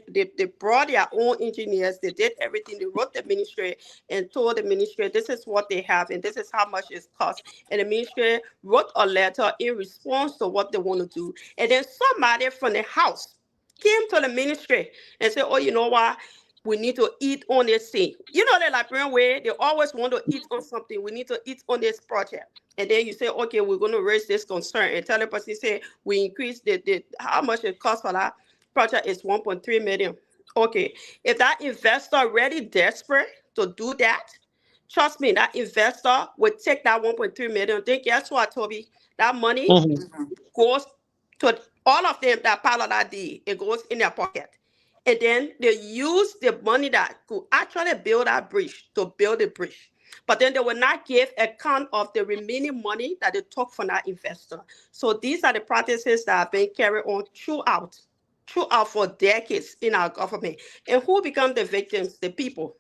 they brought their own engineers. They did everything. They wrote the ministry and told the ministry, this is what they have and this is how much it costs. And the ministry wrote a letter in response to what they want to do. And then somebody from the house came to the ministry and said, oh, you know what? We need to eat on this thing. You know, the Liberian way, they always want to eat on something. We need to eat on this project. And then you say, okay, we're going to raise this concern. And tell the person, say, we increase the how much it costs for that project is 1.3 million. Okay. If that investor really desperate to do that, trust me, that investor would take that 1.3 million. Then guess what, Toby? That money goes to all of them that part of that deal. It goes in their pocket. And then they use the money that could actually build that bridge to build the bridge. But then they will not give account of the remaining money that they took from that investor. So these are the practices that have been carried on throughout for decades in our government. And who become the victims? The people.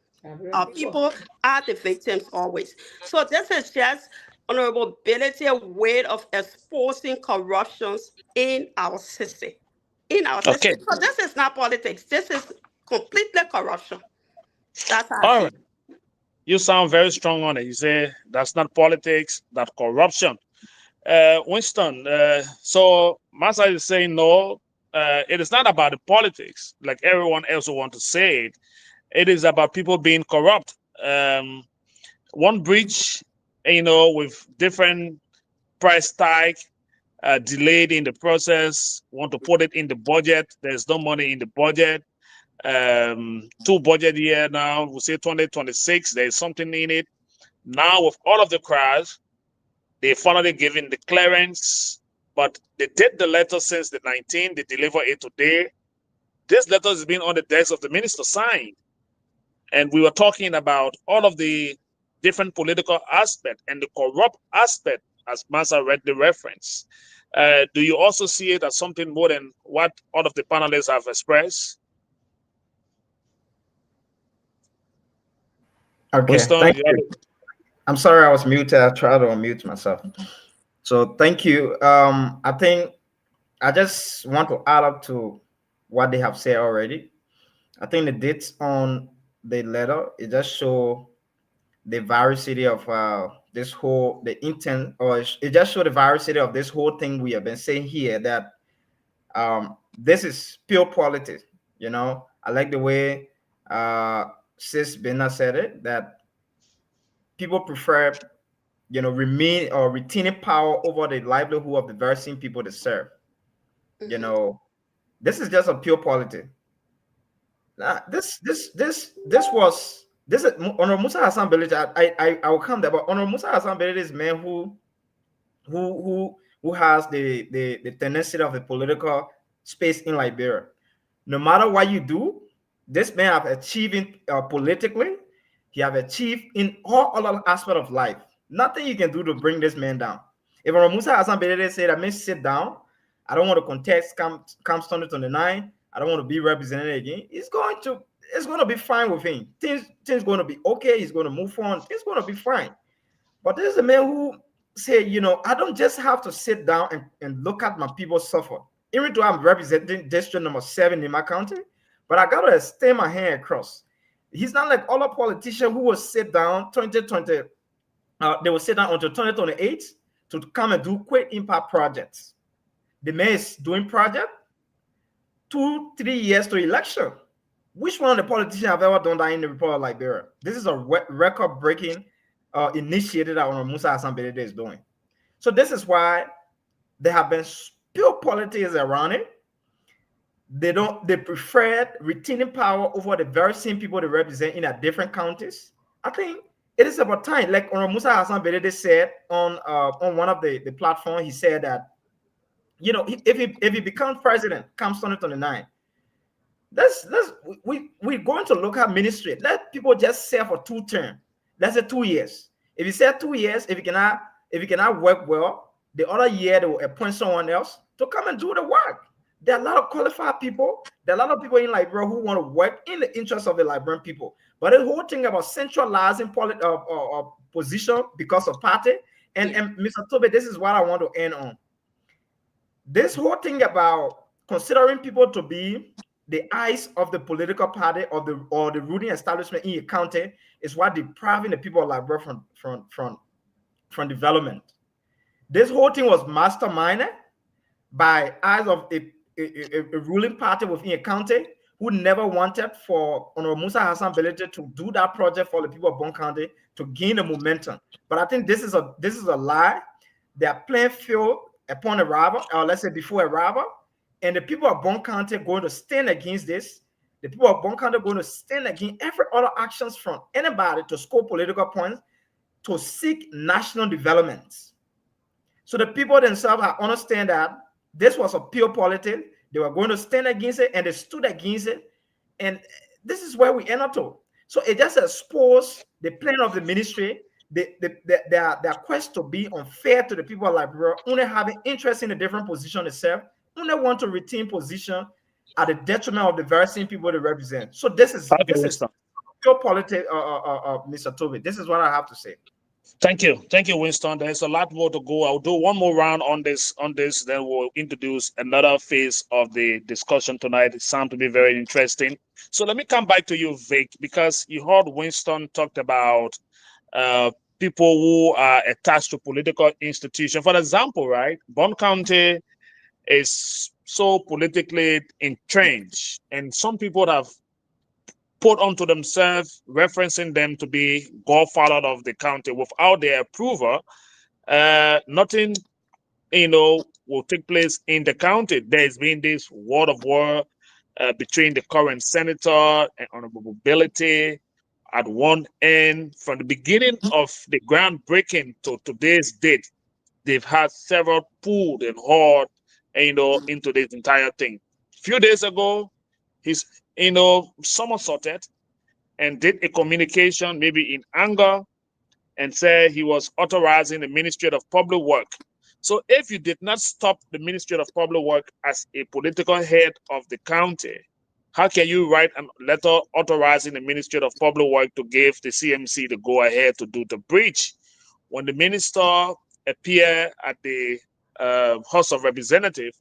Our people are the victims always. So this is just Honorable Ability way of exposing corruptions in our system. Okay. So this is not politics. This is completely corruption. That's how All I see right. You sound very strong on it. You say that's not politics, that's corruption. Winston, so Masa is saying no, it is not about the politics, like everyone else will want to say it. It is about people being corrupt. One bridge, with different price tag, delayed in the process, want to put it in the budget. There's no money in the budget. 2 budget year now, we say 2026, there's something in it. Now with all of the crash, they finally given the clearance, but they did the letter since the 19th, they deliver it today. This letter has been on the desk of the minister signed. And we were talking about all of the different political aspect and the corrupt aspect, as Masa read the reference. Do you also see it as something more than what all of the panelists have expressed? Okay, Winston, thank you. I'm sorry I was muted. I tried to unmute myself. So thank you. I think I just want to add up to what they have said already. I think the dates on the letter, it just show the veracity of the intent, or it just show the veracity of this whole thing we have been saying here, that this is pure politics. I like the way Sis Bena said it, that people prefer remain or retaining power over the livelihood of the very same people they serve. This is just a pure politics. This is Honorable Musa Hassan Belid. I will come there, but Honorable Musa Hassan Belid is a man who has the tendency of the political space in Liberia. No matter what you do, this man have achieved politically. He have achieved in all other aspects of life. Nothing you can do to bring this man down. If Honorable Musa Hassan Belid said, "I may sit down. I don't want to contest come 2029. I don't want to be represented again," it's going to be fine with him. Things going to be okay. He's going to move on. It's going to be fine. But there's a man who said, I don't just have to sit down and look at my people suffer. Even though I'm representing district number 7 in my county, but I got to extend my hand across. He's not like other politicians who will sit down 2020. They will sit down until 2028 to come and do quick impact projects. The man is doing project 2-3 years to election. Which one of the politicians have ever done that in the Republic of Liberia? This is a record-breaking initiative that Honorable Musa Hassan Belid is doing. So this is why there have been pure politics around it. They prefer retaining power over the very same people they represent in different counties. I think it is about time. Like Honorable Musa Hassan Belid said on one of the platforms, he said that if he becomes president, comes 2029, we're going to look at ministry. Let people just serve for 2 terms. Let's say 2 years. If you say 2 years, if you cannot work well, the other year they will appoint someone else to come and do the work. There are a lot of qualified people. There are a lot of people in Liberia who want to work in the interest of the Liberian people. But the whole thing about centralizing position because of party, and Mr. Tobe, this is what I want to end on. This whole thing about considering people to be the eyes of the political party or the ruling establishment in your county is what depriving the people of Liberia from development. This whole thing was masterminded by eyes of a ruling party within a county who never wanted for Honorable Musa Hassan ability to do that project for the people of Bon County to gain the momentum. But I think this is a lie. They are playing field upon arrival, or let's say before arrival, and the people of Bon County are going to stand against this. The people of Bon County are going to stand against every other actions from anybody to score political points to seek national development. So the people themselves understand that this was a pure politics. They were going to stand against it, and they stood against it. And this is where we enter to. So it just exposed the plan of the ministry, their quest to be unfair to the people of Liberia, only having interest in a different position itself, only want to retain position at the detriment of the very same people they represent. So this is pure politics, Mr. Toby. This is what I have to say. Thank you, Winston. There's a lot more to go. I'll do one more round on this. Then we'll introduce another phase of the discussion tonight. It sounds to be very interesting. So let me come back to you, Vic, because you heard Winston talked about people who are attached to political institutions. For example, right, Bon County is so politically entrenched, and some people have put onto themselves, referencing them to be godfather of the county. Without their approval, nothing, will take place in the county. There's been this war of war between the current senator and Honorable Ability at one end. From the beginning of the groundbreaking to today's date, they've had several pulled and hauled, into this entire thing. A few days ago, he's somersaulted and did a communication, maybe in anger, and said he was authorizing the Ministry of Public Work. So if you did not stop the Ministry of Public Work as a political head of the county, how can you write a letter authorizing the Ministry of Public Work to give the CMC the go-ahead to do the bridge? When the minister appeared at the House of Representatives,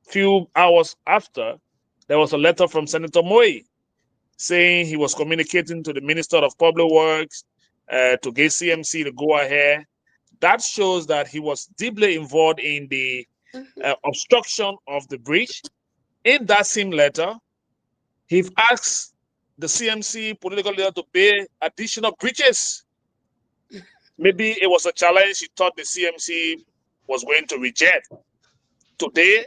few hours after, there was a letter from Senator Moy saying he was communicating to the Minister of Public Works to give CMC the go-ahead. That shows that he was deeply involved in the obstruction of the bridge. In that same letter, he asked the CMC political leader to pay additional bridges. Maybe it was a challenge he thought the CMC was going to reject. Today,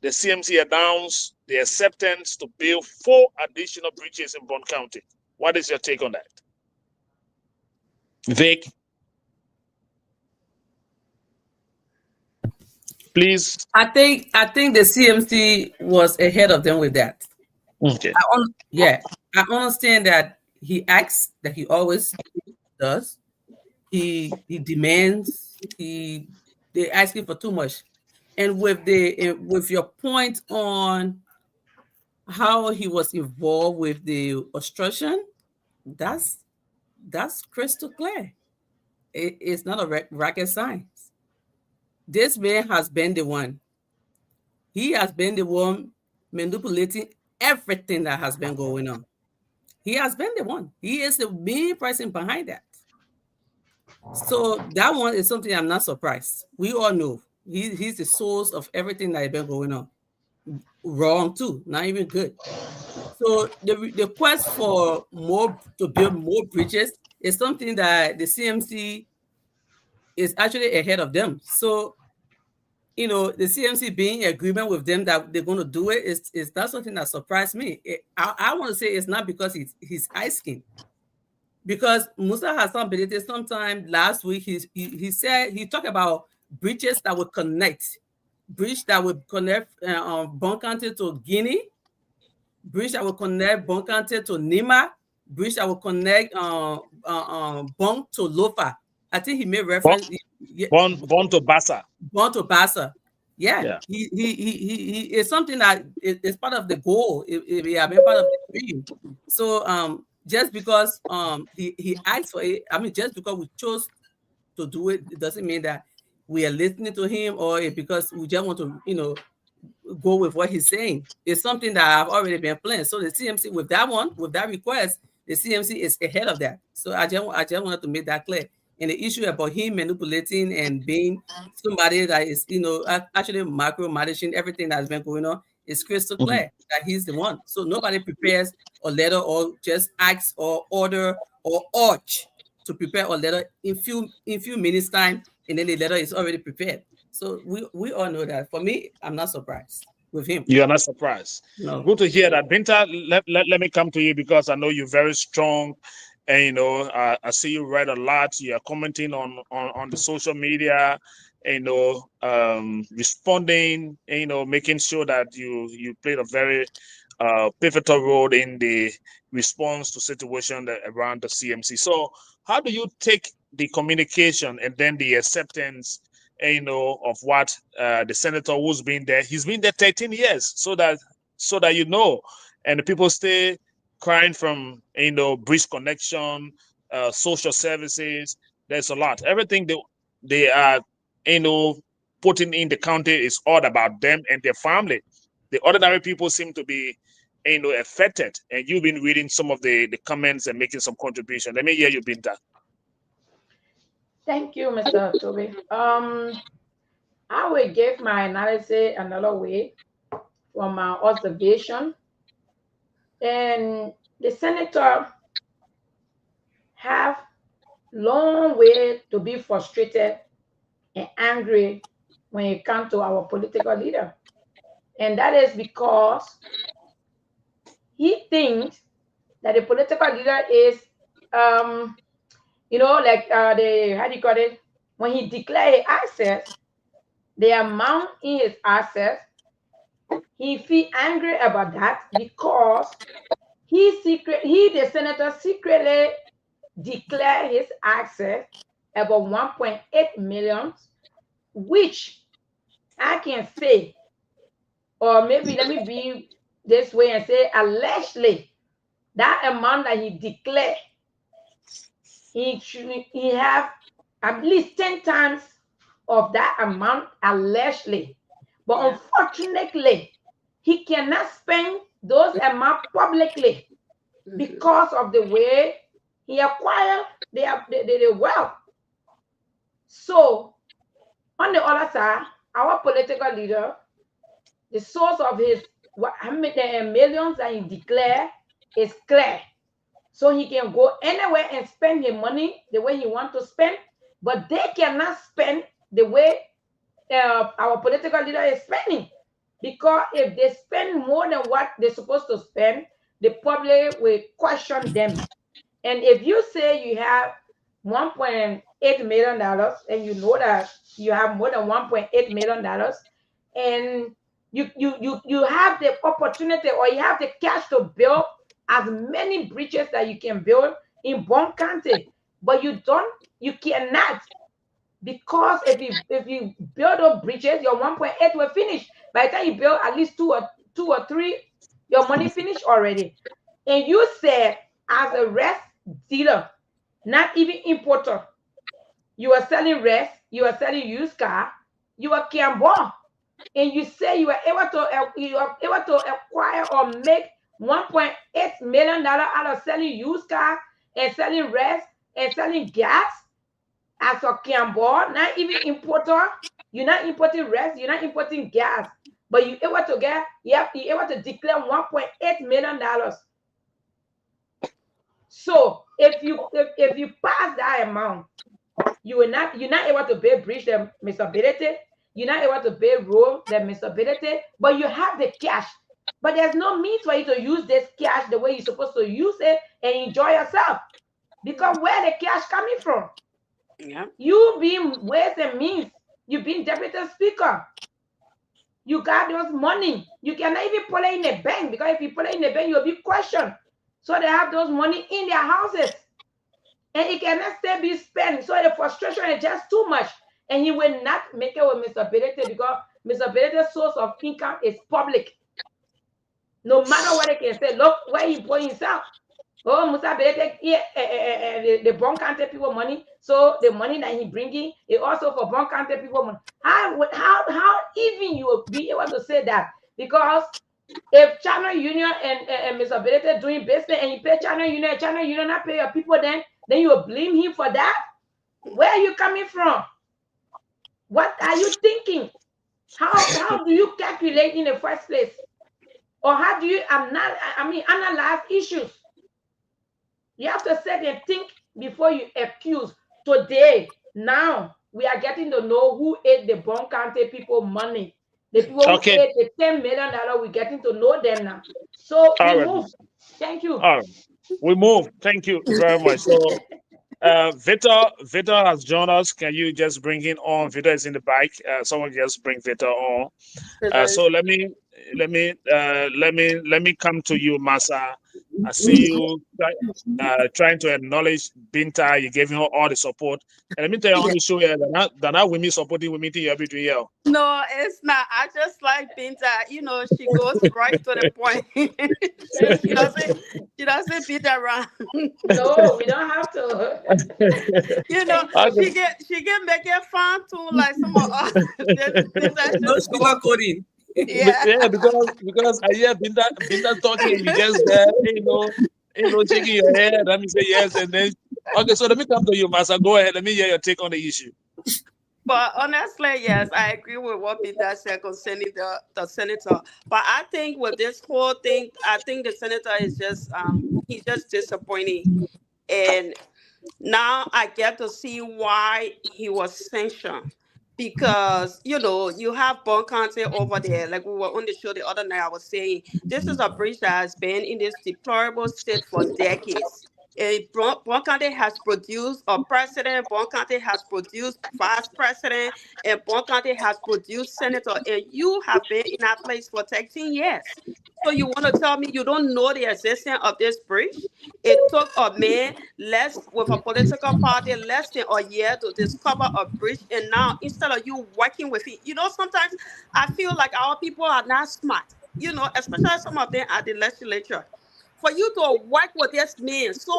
the CMC announced the acceptance to build 4 additional bridges in Bon County. What is your take on that? Vic? Please. I think the CMC was ahead of them with that. Okay. I understand that he acts that he always does. He demands. They're asking for too much. And with your point on how he was involved with the obstruction, that's crystal clear. It's not a rocket science. This man has been the one. He has been the one manipulating everything that has been going on. He has been the one. He is the main person behind that. So that one is something I'm not surprised. We all know he's the source of everything that has been going on. Wrong too, not even good. So the quest for to build more bridges is something that the CMC is actually ahead of them. So, the CMC being in agreement with them that they're going to do it is not something that surprised me. I want to say it's not because he's asking. Because Musa Hassan Belete sometime last week, he said, he talked about bridges that would connect. Bridge that would connect Bon County to Guinea. Bridge that would connect Bon County to Nima. Bridge that would connect Bon to Lofa. I think he made reference. Bon to Bassa. Bon to Bassa. Yeah. He is something that is part of the goal. It have been part of the dream. So just because he asked for it, just because we chose to do it, it doesn't mean that we are listening to him or because we just want to, go with what he's saying. It's something that I've already been planning. So the CMC with that request, the CMC is ahead of that. So I just wanted to make that clear. And the issue about him manipulating and being somebody that is, actually micromanaging everything that's been going on It's crystal clear that he's the one. So nobody prepares a letter or just acts or order or urge to prepare a letter in few minutes time, and then the letter is already prepared. So we all know that. For me, I'm not surprised with him. You are not surprised. No. Good to hear that. Binta, let me come to you because I know you're very strong. And, you know, I see you write a lot. You are commenting on the social media, you know, responding, and, you know, making sure that you played a very pivotal role in the response to situation around the CMC. So how do you take the communication and then the acceptance, you know, of what the senator who's been there? He's been there 13 years, so that you know, and the people stay crying from, you know, bridge connection, social services. There's a lot. Everything they are, you know, putting in the county is all about them and their family. The ordinary people seem to be, you know, affected. And you've been reading some of the comments and making some contribution. Let me hear you, Binta. Thank you, Mr. Toby. I will give my analysis another way from my observation. And the senator have long way to be frustrated and angry when it comes to our political leader. And that is because he thinks that the political leader is, like the, how do you call it? When he declares access, the amount in his access, he feel angry about that because the senator secretly declared his access about 1.8 million, which I can say, or maybe let me be this way and say allegedly, that amount that he declared, he have at least 10 times of that amount allegedly. But unfortunately, he cannot spend those amounts publicly because of the way he acquired the wealth. So, on the other side, our political leader, the source of his how many millions that he declared is clear. So he can go anywhere and spend his money the way he wants to spend, but they cannot spend the way our political leader is spending. Because if they spend more than what they're supposed to spend, the public will question them. And if you say you have $1.8 million and you know that you have more than $1.8 million and you have the opportunity or you have the cash to build as many bridges that you can build in Bon County, but you cannot, because if you build those bridges, your 1.8 will finish. By the time you build at least two or three, your money finished already. And you said as a rest dealer, not even importer, you are selling rest, you are selling used car, you are Kiambon, and you say you are able to acquire or make $1.8 million out of selling used car and selling rest and selling gas as a Kiambon, not even importer. You're not importing rest, you're not importing gas, but you're able to declare $1.8 million. So if you pass that amount, you're not able to pay bridge the misability, you're not able to pay road the misability, but you have the cash. But there's no means for you to use this cash the way you're supposed to use it and enjoy yourself. Because where the cash coming from? Yeah. You being ways and means, you being deputy speaker. You got those money. You cannot even put it in the bank, because if you put it in the bank, you'll be questioned. So they have those money in their houses. And it cannot still be spent. So the frustration is just too much. And he will not make it with Mr. Belete, because Mr. Belete's source of income is public. No matter what they can say, look where he put himself. Oh, Mr. Belete, the Bon County people money. So the money that he bringing is also for Bon County people money. How even you will be able to say that? Because if Channel Union and Mr. Belete doing business and you pay Channel Union not pay your people, then you will blame him for that? Where are you coming from? What are you thinking? How do you calculate in the first place? Or how do you analyze issues? You have to sit and think before you accuse. Today, now, we are getting to know who ate the Bon County people money. The people who Okay. ate the $10 million, we're getting to know them now. So we All right. move. Thank you. All right. We move. Thank you very much. So Victor has joined us. Can you just bring him on? Victor is in the bike. Someone just bring Victor on. So let me come to you, Massa. I see you trying to acknowledge Binta. You gave him all the support. And let me tell you on the show here that now women supporting women to every year. No, it's not. I just like Binta. You know, she goes right to the point. Thank she you. doesn't beat around. No, we don't have to. You know, Thank you. she can make it fun too, like some of us. Binta No just sugarcoating. yeah. Because I hear Binta talking, and you just there, shaking your head. Let me say yes, and then okay. So let me come to you, Massa. Go ahead. Let me hear your take on the issue. But honestly, yes, I agree with what Peter said concerning the senator. But I think with this whole thing, I think the senator is just he's just disappointing. And now I get to see why he was sanctioned. Because you have Bon Conte over there, like we were on the show the other night. I was saying this is a bridge that has been in this deplorable state for decades. Bon Conte has produced a president, Bon Conte has produced vice president, and Bon Conte has produced senator. And you have been in that place for 13 years. So you want to tell me you don't know the existence of this bridge? It took a man less with a political party less than a year to discover a bridge, and now instead of you working with it, sometimes I feel like our people are not smart. Especially some of them at the legislature. For you to work with this man, so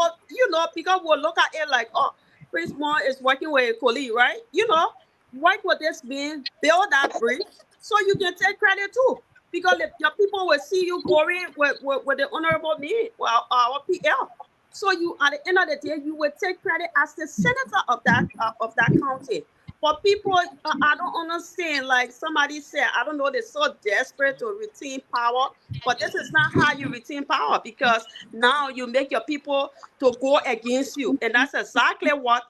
because we'll look at it like, oh, Prince Moore is working with a colleague, right? Work with this man, build that bridge, so you can take credit too. Because if your people will see you going with the honorable me, well, our PL. So you, at the end of the day, you will take credit as the senator of that county. But people, I don't understand. Like somebody said, I don't know, they're so desperate to retain power. But this is not how you retain power, because now you make your people to go against you, and that's exactly what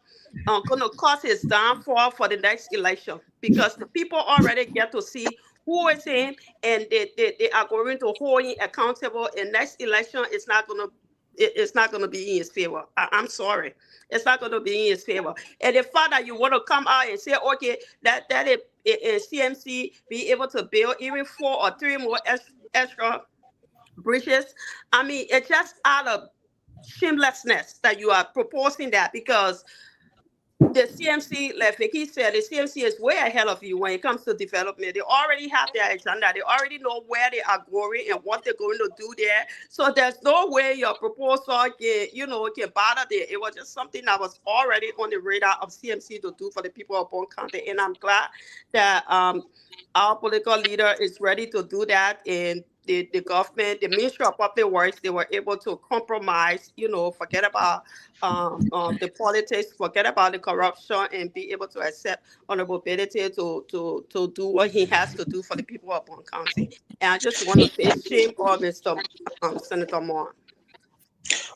going to cause his downfall for the next election, because the people already get to see who is him, and they are going to hold him accountable. And next election is not going to it's not going to be in his favor. I'm sorry, it's not going to be in his favor. And the fact that you want to come out and say, okay, that CMC be able to build even 4 or 3 more extra bridges, I mean, it's just out of shamelessness that you are proposing that, because the CMC, like Vicky said, the CMC is way ahead of you when it comes to development. They already have their agenda. They already know where they are going and what they're going to do there. So there's no way your proposal can bother there. It was just something that was already on the radar of CMC to do for the people of Bon County. And I'm glad that our political leader is ready to do that. And the government, the Ministry of Public Works, they were able to compromise, forget about the politics, forget about the corruption, and be able to accept Honorable Benedict to do what he has to do for the people of Bon County. And I just want to say shame on Mr. Senator Moore.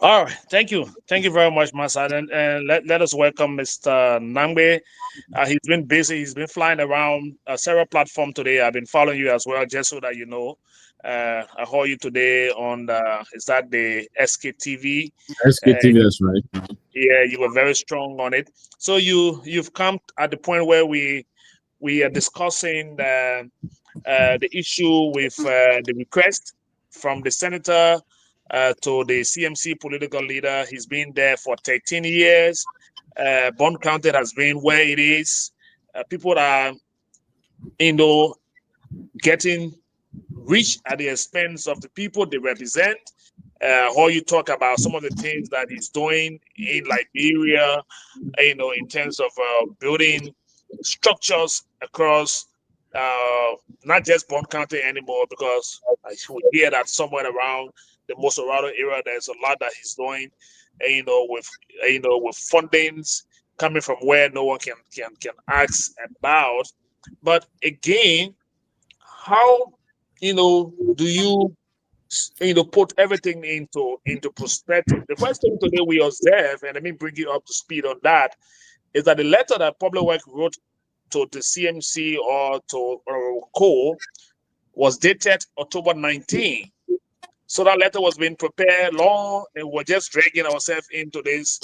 All right, thank you very much, Massa. And let us welcome Mr. Nangbe. He's been busy. He's been flying around several platforms today. I've been following you as well, just so that you know. I heard you today on is that the SKTV? SKTV, that's right. Yeah, you were very strong on it. So you've come at the point where we are discussing the issue with the request from the senator to the CMC political leader. He's been there for 13 years. Bon County has been where it is. People are, getting rich at the expense of the people they represent. How you talk about some of the things that he's doing in Liberia, in terms of building structures across not just Bon County anymore, because I hear that somewhere around the Mosorado area, there's a lot that he's doing, with fundings coming from where no one can ask about. But again, how do you put everything into perspective. The first thing today we observe, and let me bring you up to speed on that, is that the letter that Public Works wrote to the CMC or to Co was dated October 19. So that letter was being prepared long, and we're just dragging ourselves into this,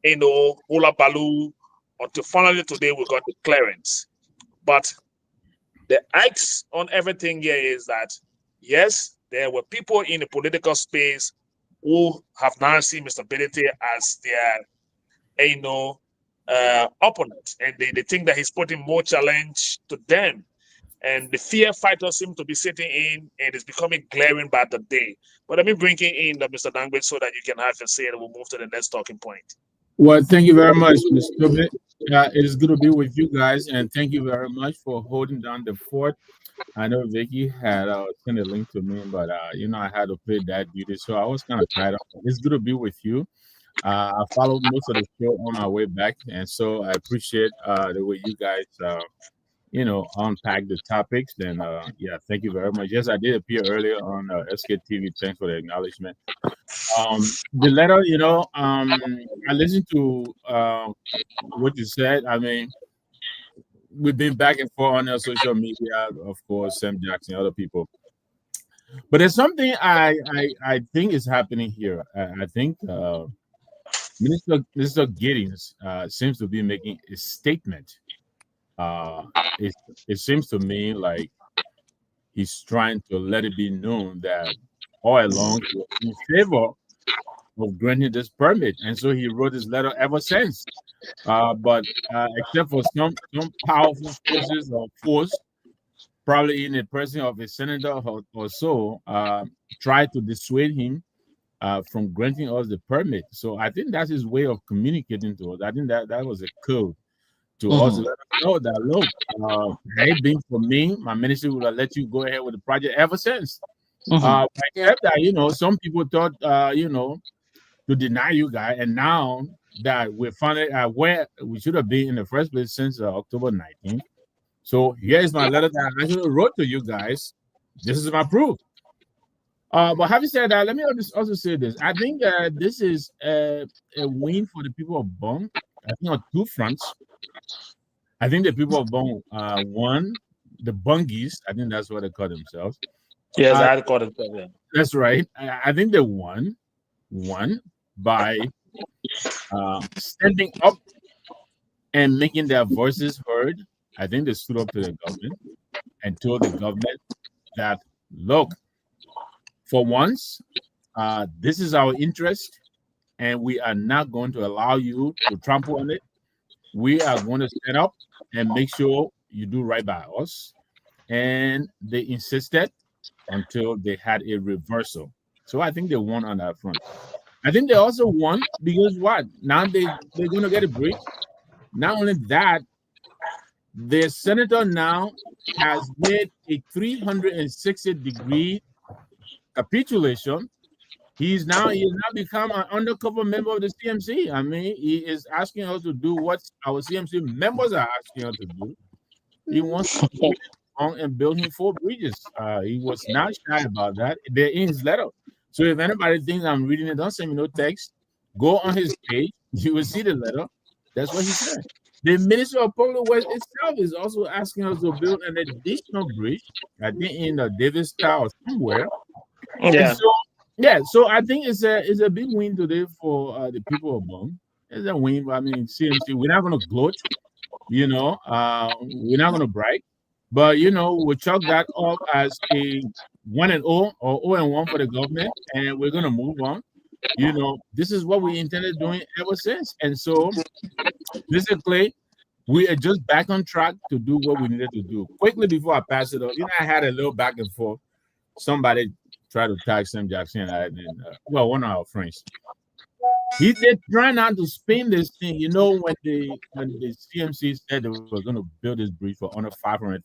hula baloo, until finally today we got the clearance. But the X on everything here is that, yes, there were people in the political space who have now seen Mr. Bility as their, opponent, and they think that he's putting more challenge to them. And the fear fighters seem to be sitting in, and it's becoming glaring by the day. But let me bring in Mr. Dangbe so that you can have a say, and we'll move to the next talking point. Well, thank you very much, Mr. Tobin. It is good to be with you guys, and thank you very much for holding down the fort. I know Vicky had sent a link to me, but I had to play that duty, so I was kind of tired. It's good to be with you. I followed most of the show on my way back, and so I appreciate the way you guys, unpack the topics. And thank you very much. Yes, I did appear earlier on SKTV. Thanks for the acknowledgement. The letter, I listened to what you said. I mean, we've been back and forth on our social media, of course, Sam Jackson, other people. But there's something I think is happening here. I think Minister Giddings seems to be making a statement. It seems to me like he's trying to let it be known that all along he was in favor of granting this permit, and so he wrote this letter ever since. But except for some powerful forces or force, probably in the person of a senator or so, tried to dissuade him from granting us the permit. So I think that's his way of communicating to us. I think that was a code to us to let us know that, look, hey, being for me, my ministry would have let you go ahead with the project ever since. Except that, some people thought, to deny you guys, and now that we're finally where we should have been in the first place since October 19th. So here's my letter that I actually wrote to you guys. This is my proof. But having said that, let me also say this. I think this is a win for the people of Bong. I think on two fronts. I think the people of Bong, one, the Bungies, I think that's what they call themselves. Yes, I call them. Yeah. That's right. I think they won by standing up and making their voices heard. I think they stood up to the government and told the government that, look, for once, this is our interest, and we are not going to allow you to trample on it. We are going to stand up and make sure you do right by us. And they insisted until they had a reversal. So I think they won on that front. I think they also won because what? Now they're going to get a break. Not only that, the senator now has made a 360-degree capitulation. He's now become an undercover member of the CMC. I mean, he is asking us to do what our CMC members are asking us to do. He wants to go on and build him 4 bridges. He was not shy about that. They're in his letter. So if anybody thinks I'm reading it, don't send me no text. Go on his page. You will see the letter. That's what he said. The Ministry of Public Works itself is also asking us to build an additional bridge, I think in Davistown or somewhere. Yeah. So I think it's a big win today for the people of Bong. It's a win. I mean, CMC, we're not going to gloat, we're not going to brag, but we'll chalk that up as a 1-0 or 0-1 for the government, and we're going to move on. This is what we intended doing ever since, and so basically, we are just back on track to do what we needed to do. Quickly before I pass it on, I had a little back and forth. Somebody tried to tag Sam Jackson and one of our friends. They're trying not to spin this thing. When the CMC said they were going to build this bridge for under $500,000,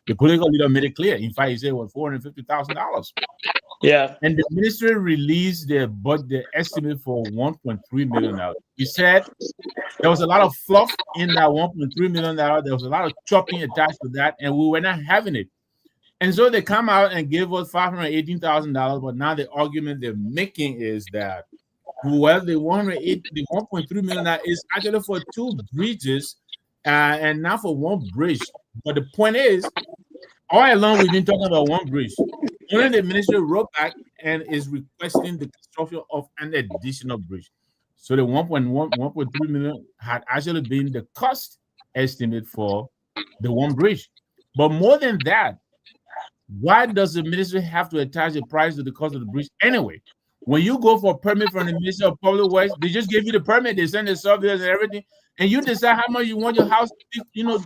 the political leader made it clear. In fact, he said it was $450,000. Yeah. And the ministry released their estimate for $1.3 million. He said there was a lot of fluff in that $1.3 million. There was a lot of chopping attached to that, and we were not having it. And so they come out and give us $518,000, but now the argument they're making is that whoever the 1.3 million is actually for 2 bridges and not for 1 bridge. But the point is, all along we've been talking about 1 bridge. Only the ministry wrote back and is requesting the construction of an additional bridge. So the 1.3 million had actually been the cost estimate for the 1 bridge. But more than that, why does the ministry have to attach the price to the cost of the bridge anyway? When you go for a permit from the Ministry of Public Works, they just give you the permit, they send the surveyors and everything, and you decide how much you want your house,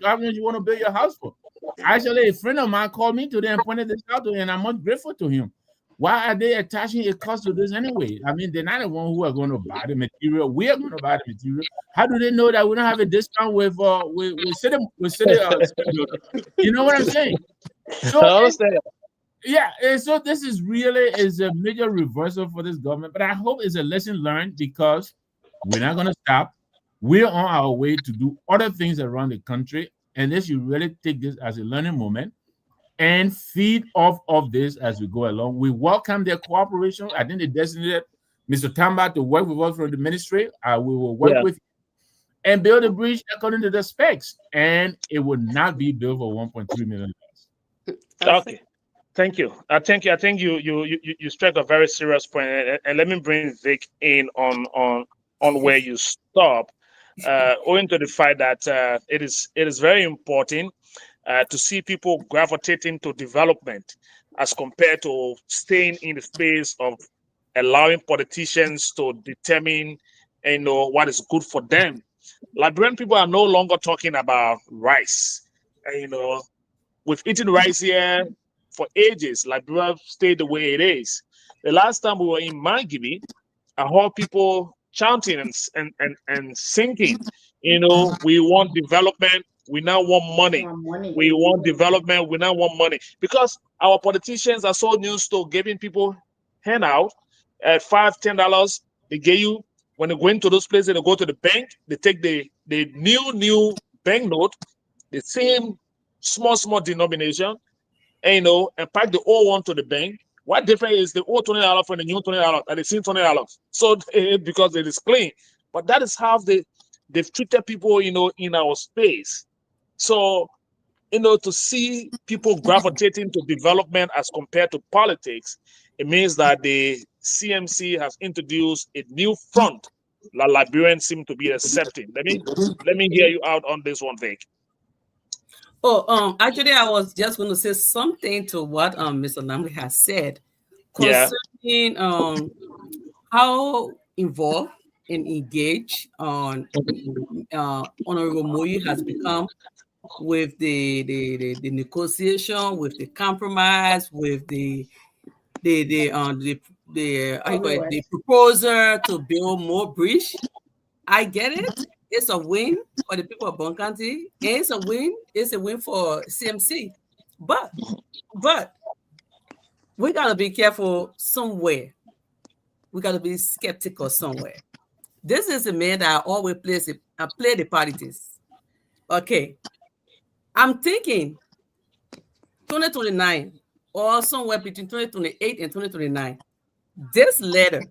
how much you want to build your house for. Actually, a friend of mine called me today and pointed this out to me, and I'm much grateful to him. Why are they attaching a cost to this anyway? I mean, they're not the one who are going to buy the material. We are going to buy the material. How do they know that we don't have a discount with city? You know what I'm saying? So yeah, and so this is a major reversal for this government. But I hope it's a lesson learned, because we're not going to stop. We're on our way to do other things around the country, and they should really take this as a learning moment and feed off of this as we go along. We welcome their cooperation. I think they designated Mr. Tamba to work with us from the ministry. We will work with you and build a bridge according to the specs, and it will not be built for $1.3 million. Okay. Thank you. I think you strike a very serious point, and let me bring Vic in on where you stop. Owing to the fact that it is very important to see people gravitating to development as compared to staying in the space of allowing politicians to determine, what is good for them. Liberian people are no longer talking about rice. We've eaten rice here for ages. Liberia stayed the way it is. The last time we were in Mangibi, I heard people chanting and singing. We want development. We now want money. We want development. We now want money, because our politicians are so used to giving people handout at $5, $10. They give you, when they go into those places, they go to the bank. They take the new banknote, the same small denomination, and pack the old one to the bank. What difference is the old $20 from the new $20 and the same $20? So because it is clean, but that is how they've treated people, in our space. So, to see people gravitating to development as compared to politics, it means that the CMC has introduced a new front that Liberians seem to be accepting. Let me hear you out on this one, Vic. Oh, actually, I was just going to say something to what Mr. Lamley has said concerning how involved and engaged Honorable Moyi has become with the negotiation, with the compromise, with the proposal to build more bridge. I get it. It's a win for the people of Bon County. It's a win. It's a win for CMC. But we gotta be careful somewhere. We gotta be skeptical somewhere. This is a man that always play the politics. Okay. I'm thinking 2029 or somewhere between 2028 and 2029. This letter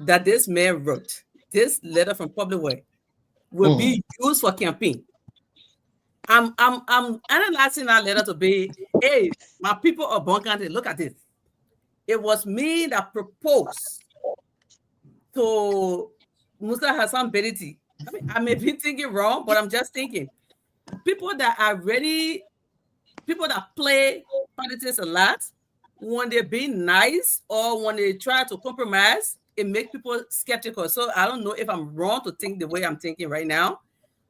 that this man wrote, this letter from Public Works, will be used for campaign. I'm analyzing that letter to be, hey, my people of Bon County, look at this. It was me that proposed to Musa Hassan Beriti. I may be thinking wrong, but I'm just thinking. People that play politics a lot, when they're being nice or when they try to compromise, it makes people skeptical. So I don't know if I'm wrong to think the way I'm thinking right now.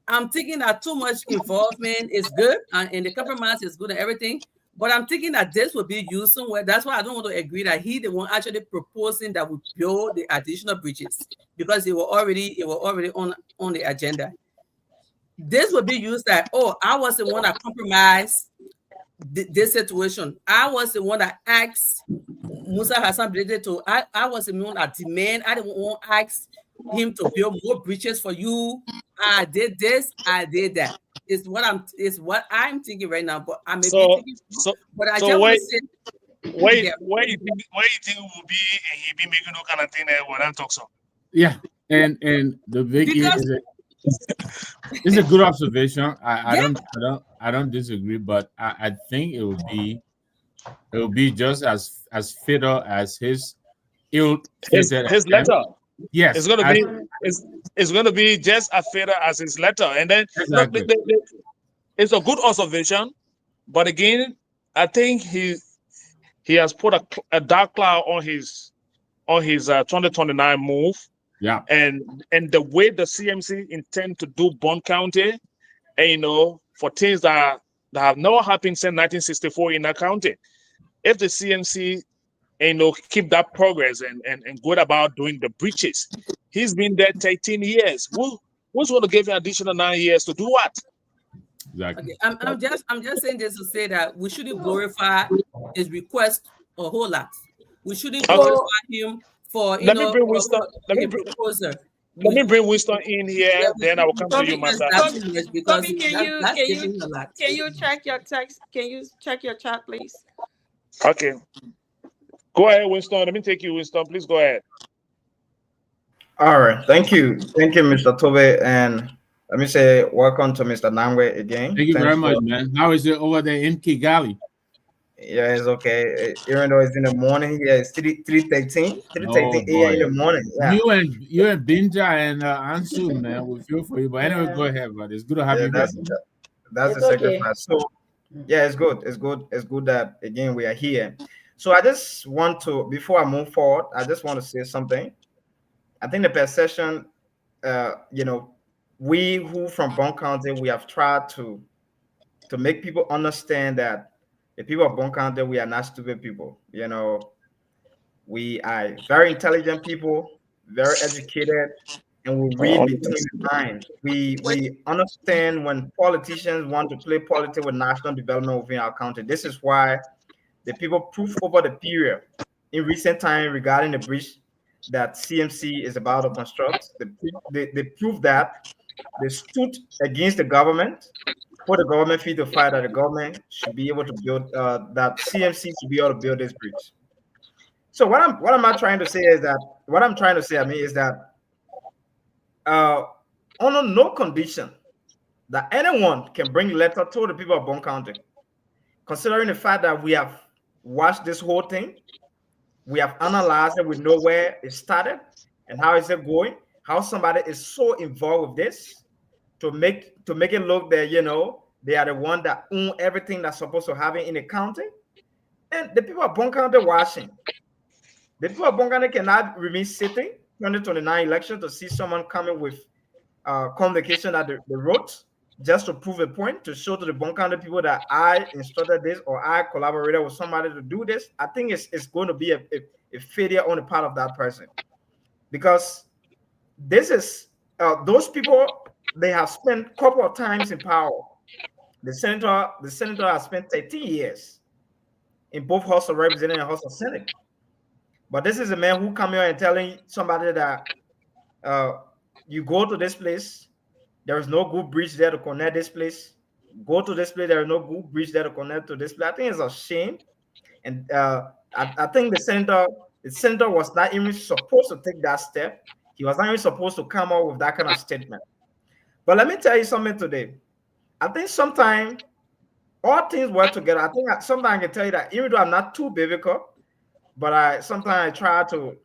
I'm thinking that too much involvement is good and the compromise is good and everything. But I'm thinking that this will be used somewhere. That's why I don't want to agree that he the one actually proposing that we build the additional bridges, because it were already on the agenda. This will be used that, I was the one that compromised this situation. I was the one that asked Musa Hassan Brede to, I was the one that demand, I didn't want to ask him to build more bridges for you. I did this, I did that. It's what I'm thinking right now, but I may be So thinking wrong. so But I so just want where to say, yeah, where you think will be and he be making no kind of thing there when I talk so. Yeah, and the Vicky because is a good observation. yeah, I don't disagree, but I think it will be just as fatal as his ill-fated His attempt. letter. It's Yes, gonna as, be it's gonna be just as fatal as his letter. And then look, exactly. it's a good observation, but again, I think he has put a dark cloud on his 2029 move, Yeah, and the way the CMC intend to do Bond County, and for things that have never happened since 1964 in that county. If the CMC keep that progress and good about doing the breaches, he's been there 13 years. Who's going to give him additional 9 years to do what? exactly. okay. I'm just saying this to say that we shouldn't glorify his request a whole lot. We shouldn't Okay, glorify So him for let me bring Winston. for Let me a bring proposal. let me We bring Winston in Yeah, here. we Then I will shouldn't come to you, suggest Master. that Kobe, too much because Kobe, that's giving him a lot. can you check your text? Can you check your chat, please? Okay, go ahead, Winston. Let me take you, Winston. Please go ahead. All right, thank you, Mr. Tobe, and let me say welcome to Mr. Nangwe again. Thank you Thanks very for much, man. How is it over there in Kigali? yeah, it's okay. Even though it's in the morning, yeah, it's 3:13, Oh 3:13 a.m. boy, in the morning. Yeah, you and Binja and Ansu, man, we feel for you. But anyway, yeah, go ahead, brother. It's good to have yeah, you here. that's the it's okay. sacrifice. So yeah, it's good. It's good that again we are here. So I just want to, before I move forward, I just want to say something. I think the perception, you know, we who from Bon County, we have tried to make people understand that the people of Bon County, we are not stupid people. We are very intelligent people, very educated, and we read between the lines. We understand when politicians want to play politics with national development within our country. This is why the people prove over the period in recent time regarding the bridge that CMC is about to construct. They prove that they stood against the government, put the government feet to fire that the government should be able to build, that CMC should be able to build this bridge. So what am I trying to say is that what I'm trying to say, I mean, is that uh, under no condition that anyone can bring letter to the people of Bon County, considering the fact that we have watched this whole thing, we have analyzed it, we know where it started and how is it going, how somebody is so involved with this to make it look that they are the one that own everything that's supposed to happen in the county, and the people of Bon County watching. The people of Bon County cannot remain sitting 2029 election to see someone coming with communication that they wrote just to prove a point, to show to the Bon County people that I instructed this or I collaborated with somebody to do this. I think it's going to be a failure on the part of that person, because this is those people, they have spent a couple of times in power. The senator has spent 13 years in both House of Representatives and House of Senate. But this is a man who come here and telling somebody that uh, you go to this place, there is no good bridge there to connect this place. Go to this place, there is no good bridge there to connect to this place. I think it's a shame, and I think the senator was not even supposed to take that step. He was not even supposed to come out with that kind of statement. But let me tell you something today. I think sometimes all things work together. I think sometimes I can tell you that even though I'm not too biblical, but I sometimes I try to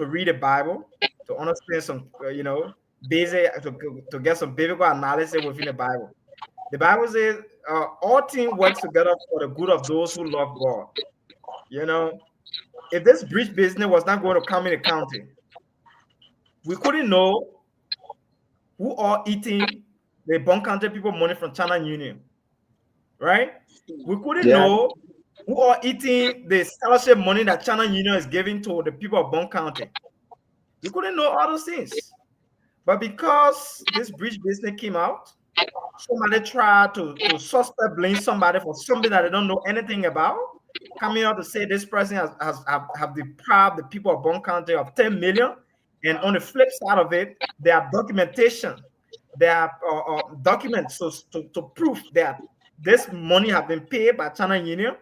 read the Bible to understand some basic to get some biblical analysis within the Bible. The Bible says all things work together for the good of those who love God. You know, if this bridge business was not going to come in the county, we couldn't know who are eating the Bon County people money from China Union, right? We couldn't Yeah. know who are eating the scholarship money that China Union is giving to the people of Bon County. We couldn't know all those things. But because this bridge business came out, somebody tried to suspect blame somebody for something that they don't know anything about, coming out to say this person have deprived the people of Bon County of 10 million. And on the flip side of it, there are documentation, there are documents to prove that this money have been paid by China Union,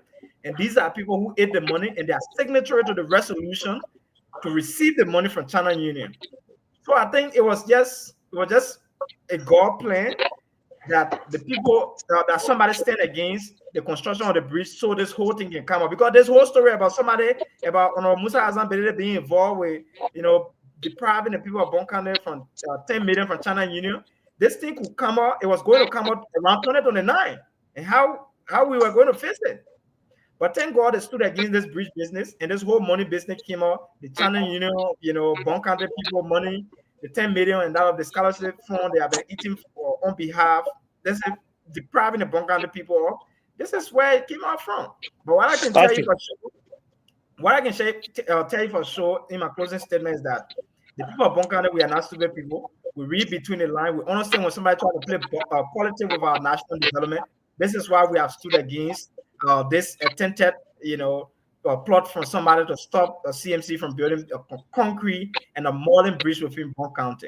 and these are people who ate the money, and they are signatory to the resolution to receive the money from China Union. So I think it was just a God plan that the people that somebody stand against the construction of the bridge, so this whole thing can come up. Because this whole story about somebody about Musa Azam being involved with depriving the people of Bonkane from 10 million from China Union, this thing could come out. It was going to come out around 2029, and how we were going to face it. But thank God they stood against this bridge business, and this whole money business came out. The China Union, Bonkane people money, the 10 million and that of the scholarship fund they have been eating for on behalf. This is depriving the Bonkane people of. This is where it came out from. But what I can tell you for sure, tell you for sure in my closing statement is that the people of Bonkane, we are not stupid people. We read between the lines. We understand when somebody tries to play politics with our national development. This is why we have stood against this attempted, plot from somebody to stop a CMC from building a concrete and a modern bridge within Bon County.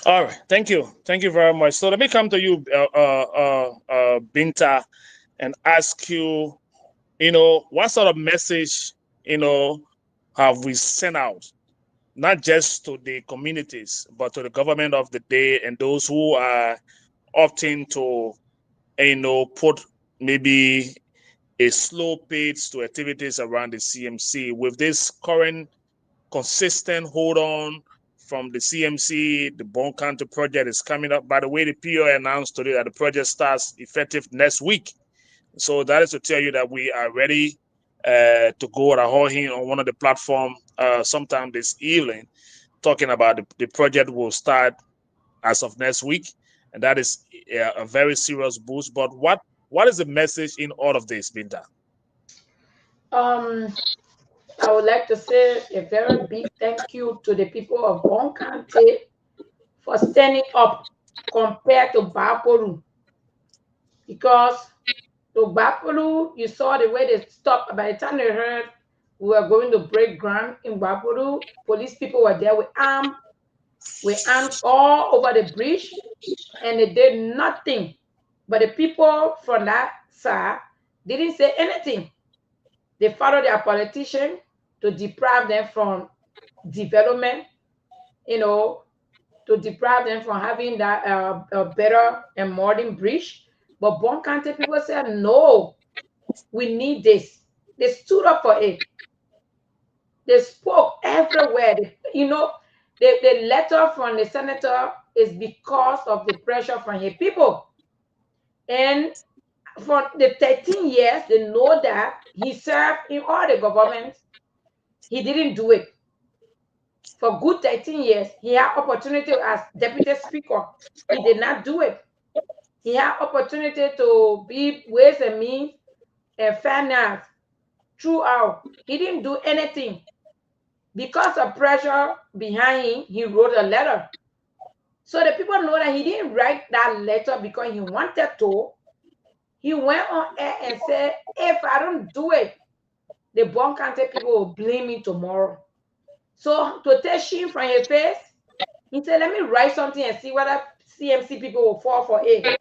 All right, thank you very much. So let me come to you, Binta, and ask you, what sort of message, have we sent out, not just to the communities, but to the government of the day and those who are opting to, put maybe a slow pace to activities around the CMC with this current consistent hold on from the CMC. The Bon County project is coming up. By the way, the PO announced today that the project starts effective next week. So that is to tell you that we are ready to go at a whole hint on one of the platform sometime this evening, talking about the project will start as of next week, and that is a very serious boost. But what is the message in all of this, Binta? I would like to say a very big thank you to the people of Bon County for standing up compared to Bapolu. Because to Bapolu, you saw the way they stopped. By the time they heard we were going to break ground in Bapolu, police people were there with arms all over the bridge, and they did nothing. But the people from that side didn't say anything. They followed their politician to deprive them from development, to deprive them from having that a better and modern bridge. But Bon County people said, no, we need this. They stood up for it. They spoke everywhere. The letter from the senator is because of the pressure from his people. And for the 13 years, they know that he served in all the governments. He didn't do it. For good 13 years, he had opportunity as deputy speaker. He did not do it. He had opportunity to be ways and means and finance throughout. He didn't do anything. Because of pressure behind him, he wrote a letter. So the people know that he didn't write that letter because he wanted to. He went on air and said, if I don't do it, the Bon County people will blame me tomorrow. So to take shame from his face, he said, let me write something and see whether CMC people will fall for it.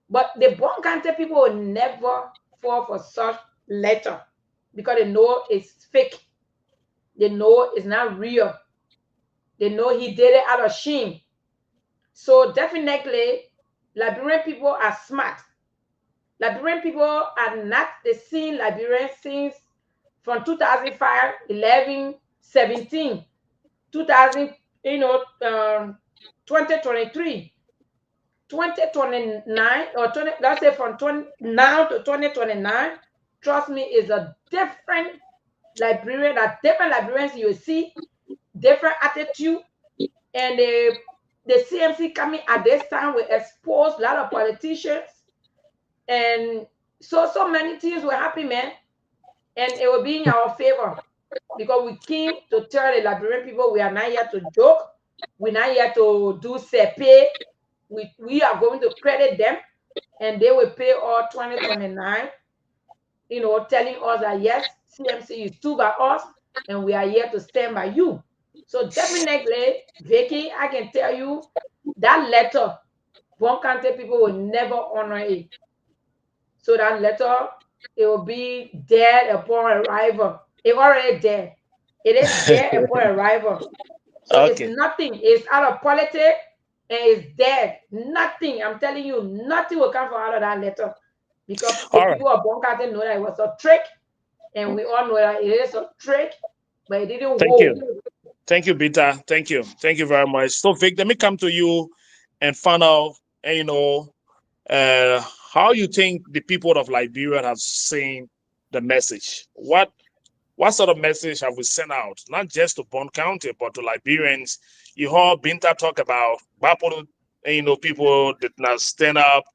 But the Bon County people will never fall for such letter because they know it's fake. They know it's not real. They know he did it out of shame. So definitely, Liberian people are smart. Liberian people are not the same Liberians since from 2005, 11, 17, 2000, 2023, 2029, or 20, let's say from now to 2029, trust me, is a different Liberian, that different Liberians you see, different attitude, and the CMC coming at this time will expose a lot of politicians, and so many things will happen, man, and it will be in our favor because we came to tell the Liberian people we are not here to joke, we're not here to do pay. We are going to credit them, and they will pay all 2029. Telling us that yes, CMC is stood by us, and we are here to stand by you. So definitely, Vicky, I can tell you that letter, Bon County people will never honor it. So that letter, it will be dead upon arrival. It already dead. It is dead upon arrival. So it's Okay. nothing. It's out of politics and it's dead. Nothing. I'm telling you, nothing will come from out of that letter. Because the All right. people of Boncaten know that it was a trick, and we all know that it is a trick, but it didn't Thank hold. you. Thank you, Bita. Thank you. Thank you very much. So, Vic, let me come to you and find out, uh, how you think the people of Liberia have seen the message. What sort of message have we sent out, not just to Bond County, but to Liberians? You heard Binta talk about Bapo, people did not stand up.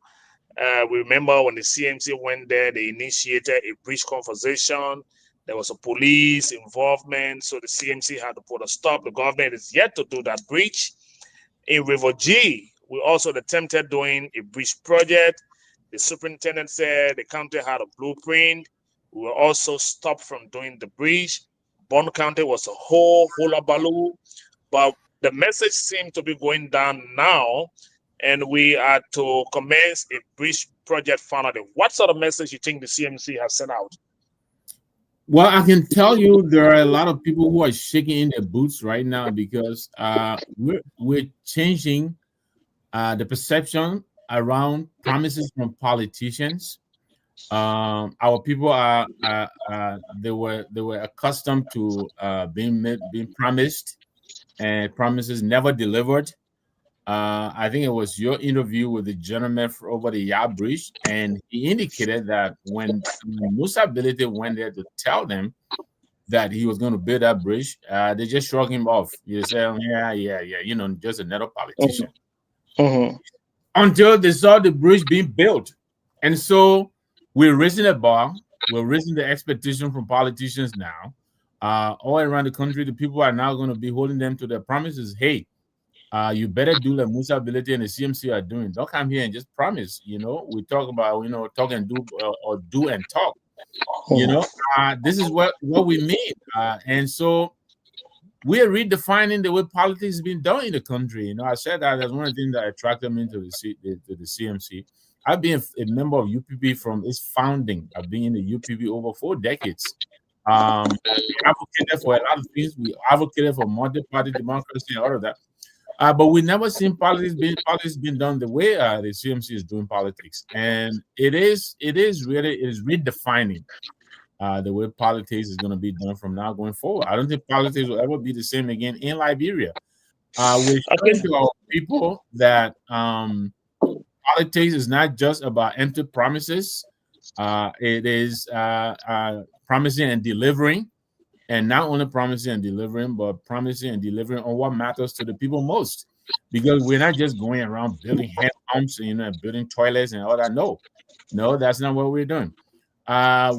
We remember when the CMC went there, they initiated a bridge conversation. There was a police involvement, so the CMC had to put a stop. The government is yet to do that bridge. In River G, we also attempted doing a bridge project. The superintendent said the county had a blueprint. We were also stopped from doing the bridge. Bond County was a whole hullabaloo, but the message seemed to be going down now, and we are to commence a bridge project finally. What sort of message you think the CMC has sent out? Well, I can tell you there are a lot of people who are shaking in their boots right now because we're changing the perception around promises from politicians. Our people they were accustomed to being promised, and promises never delivered. I think it was your interview with the gentleman over the Yah Bridge, and he indicated that when Musa Ability went there to tell them that he was going to build that bridge, they just shrugged him off. You say, "Oh, yeah, just another politician." Mm-hmm. Until they saw the bridge being built. And so we're raising the bar, we're raising the expectation from politicians now. All around the country, the people are now going to be holding them to their promises. Hey, you better do like Musa Ability and the CMC are doing. Don't come here and just promise. We talk about, talk and do, or do and talk. This is what we mean. And so we are redefining the way politics is being done in the country. I said that as one of the things that attracted me to the CMC. I've been a member of UPP from its founding. I've been in the UPP over 4 decades. We advocated for a lot of things. We advocated for multi-party democracy and all of that. But we never seen politics being done the way the CMC is doing politics, and it is redefining the way politics is going to be done from now going forward. I don't think politics will ever be the same again in Liberia. We're showing to our people that politics is not just about empty promises. It is promising and delivering. And not only promising and delivering, but promising and delivering on what matters to the people most. Because we're not just going around building hand pumps, building toilets and all that. No, that's not what we're doing.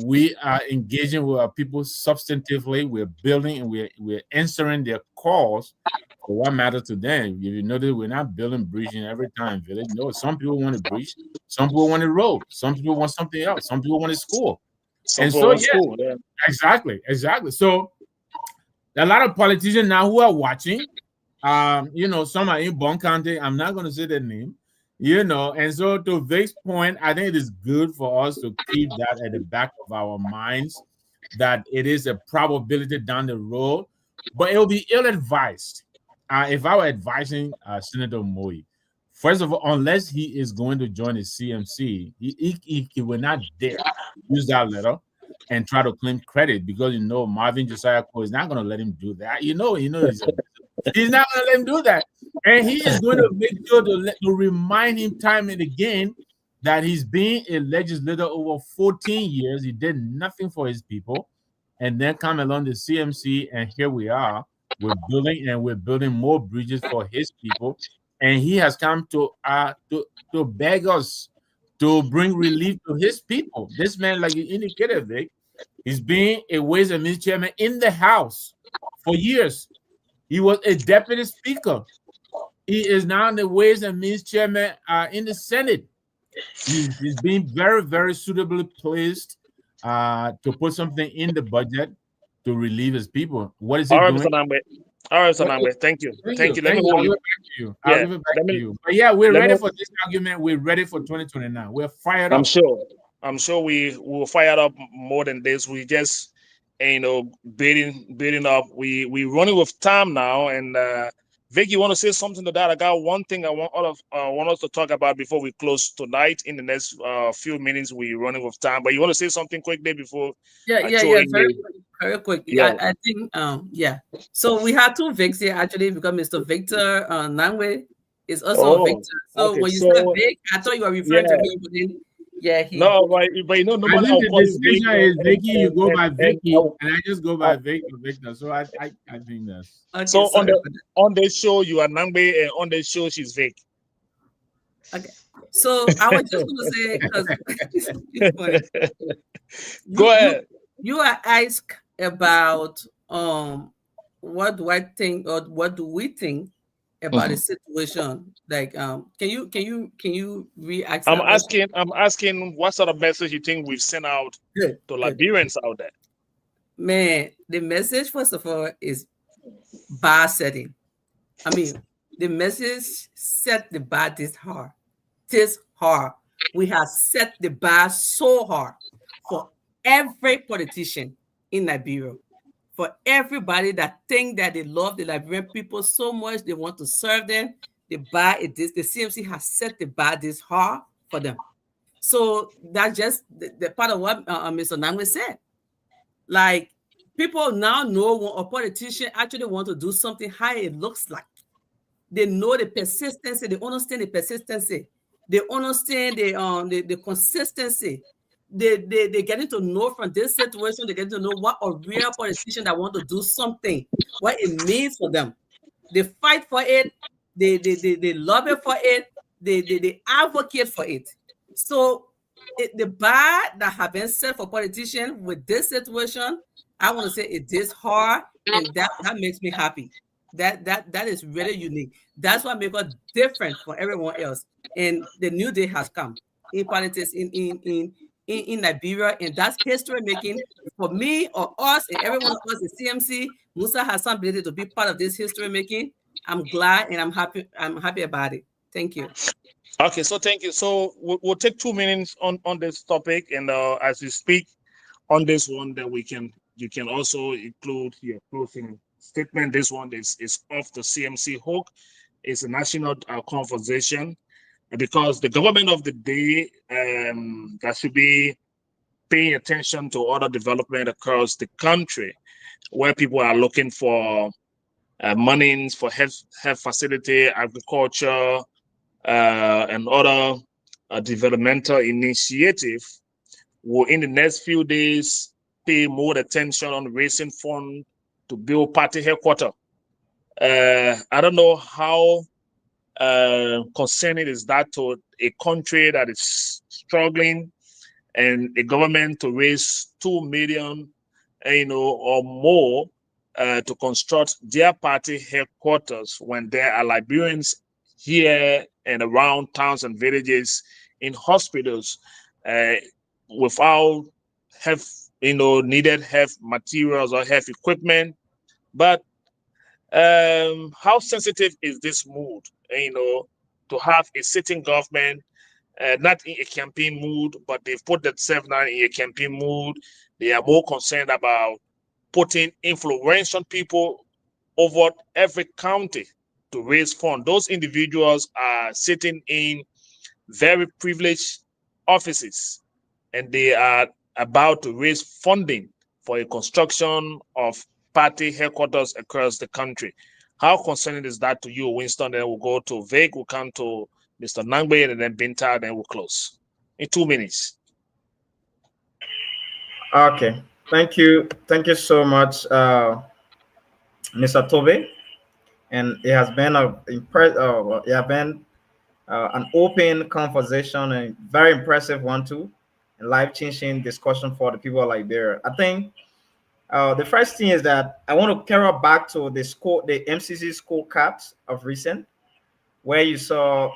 We are engaging with our people substantively. We're building and we're answering their calls for what matters to them. If you notice, we're not building bridge in every time village. No, some people want a bridge, some people want a road, some people want something else, some people want a school. And so, yeah, exactly. So a lot of politicians now who are watching, some are in Bon County. I'm not going to say their name, and so to Vic's point, I think it is good for us to keep that at the back of our minds, that it is a probability down the road, but it will be ill-advised. If I were advising Senator Moi, first of all, unless he is going to join the CMC, he will not dare use that letter and try to claim credit, because Marvin Josiah Cole is not going to let him do that. He's not going to let him do that, and he is going to make sure to remind him time and again that he's been a legislator over 14 years. He did nothing for his people, and then come along the CMC, and here we are. We're building more bridges for his people. And he has come to beg us to bring relief to his people. This man, like you indicated, Vic, he's been a Ways and Means chairman in the House for years. He was a deputy speaker. He is now the Ways and Means chairman in the Senate. He's been very, very suitably placed to put something in the budget to relieve his people. What is he doing? All right, Sanangwe. Thank you. Thank you. Let me I'll hold give you. it back to you. I'll Yeah. give it back Let to me. you. But yeah, we're Let ready me. for this argument. We're ready for 2029. We're fired I'm up. sure. I'm sure we will fire up more than this. We just, building up. We running with time now. And Vic, you want to say something to that? I got one thing I want us to talk about before we close tonight. In the next few minutes, we running with time. But you want to say something quickly before I throw in Very the quick, very quick. yeah. I think yeah. So we had two Vics here actually because Mr. Victor Nangwe is also a Oh, Victor. So okay. when you said So Vic, I thought you were yeah. referring to him, but then yeah, No, but I normally think I'll the call you Vic, distinction is Vicky, you go by Vicky, and and I just go by Vic or Victor. So I think that's okay. so Sorry for that. on the show you are Nangbe, and on the show she's Vic. Okay. So I was just gonna say because it's funny. Go ahead. You are asked about what do I think or what do we think about the situation? Like can you re-ask that question? I'm asking what sort of message you think we've sent out Good, to good. Liberians out there. Man, the message first of all is bar setting. I mean, the message set the bar this hard. This hard. We have set the bar so hard for every politician in Liberia, for everybody that think that they love the Liberian people so much, they want to serve them. The bar is this. The CMC has set the bar this hard for them. So that's just the part of what Mr. Nangwe said. Like people now know when a politician actually want to do something, how it looks like. They know the persistency. They understand the persistency. They understand the consistency. They getting to know from this situation. They getting to know what a real politician that want to do something, what it means for them. They fight for it. They love it for it. They advocate for it. So the bar that have been set for politicians with this situation, I want to say it is hard, and that makes me happy. That is really unique. That's what makes us different from everyone else. And the new day has come in politics in Liberia, and that's history making for me or us and everyone of us at CMC. Musa has some ability to be part of this history making. I'm glad and I'm happy. I'm happy about it. Thank you. Okay, so thank you. So we'll take 2 minutes on this topic, and as we speak on this one, then you can also include your closing statement. This one is off the CMC hook. It's a national conversation, because the government of the day that should be paying attention to other development across the country, where people are looking for monies for health facility, agriculture, and other developmental initiative, will in the next few days pay more attention on raising funds to build party headquarters. I don't know how concerning is that to a country that is struggling, and a government to raise 2 million, or more, to construct their party headquarters, when there are Liberians here and around towns and villages in hospitals without health, needed health materials or health equipment. But how sensitive is this mood, to have a sitting government not in a campaign mood, but they've put themselves now in a campaign mood. They are more concerned about putting influential people over every county to raise funds. Those individuals are sitting in very privileged offices, and they are about to raise funding for a construction of party headquarters across the country. How concerning is that to you, Winston? Then we'll go to Vic, we'll come to Mr. Nangbe, and then Binta, then we'll close in 2 minutes. Okay. Thank you. Thank you so much, Mr. Tobe. And it has been an open conversation, and very impressive one too, and life-changing discussion for the people of Liberia. I think the first thing is that I want to carry back to the MCC scorecards of recent, where you saw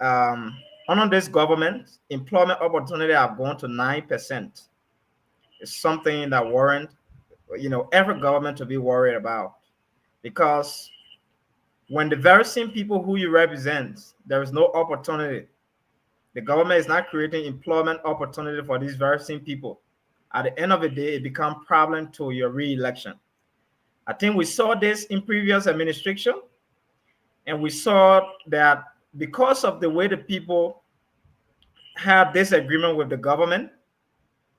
under this government, employment opportunity have gone to 9%. It's something that warrant, every government to be worried about. because when the very same people who you represent, there is no opportunity. The government is not creating employment opportunity for these very same people. At the end of the day, it becomes problem to your re-election. I think we saw this in previous administration, and we saw that because of the way the people had disagreement with the government,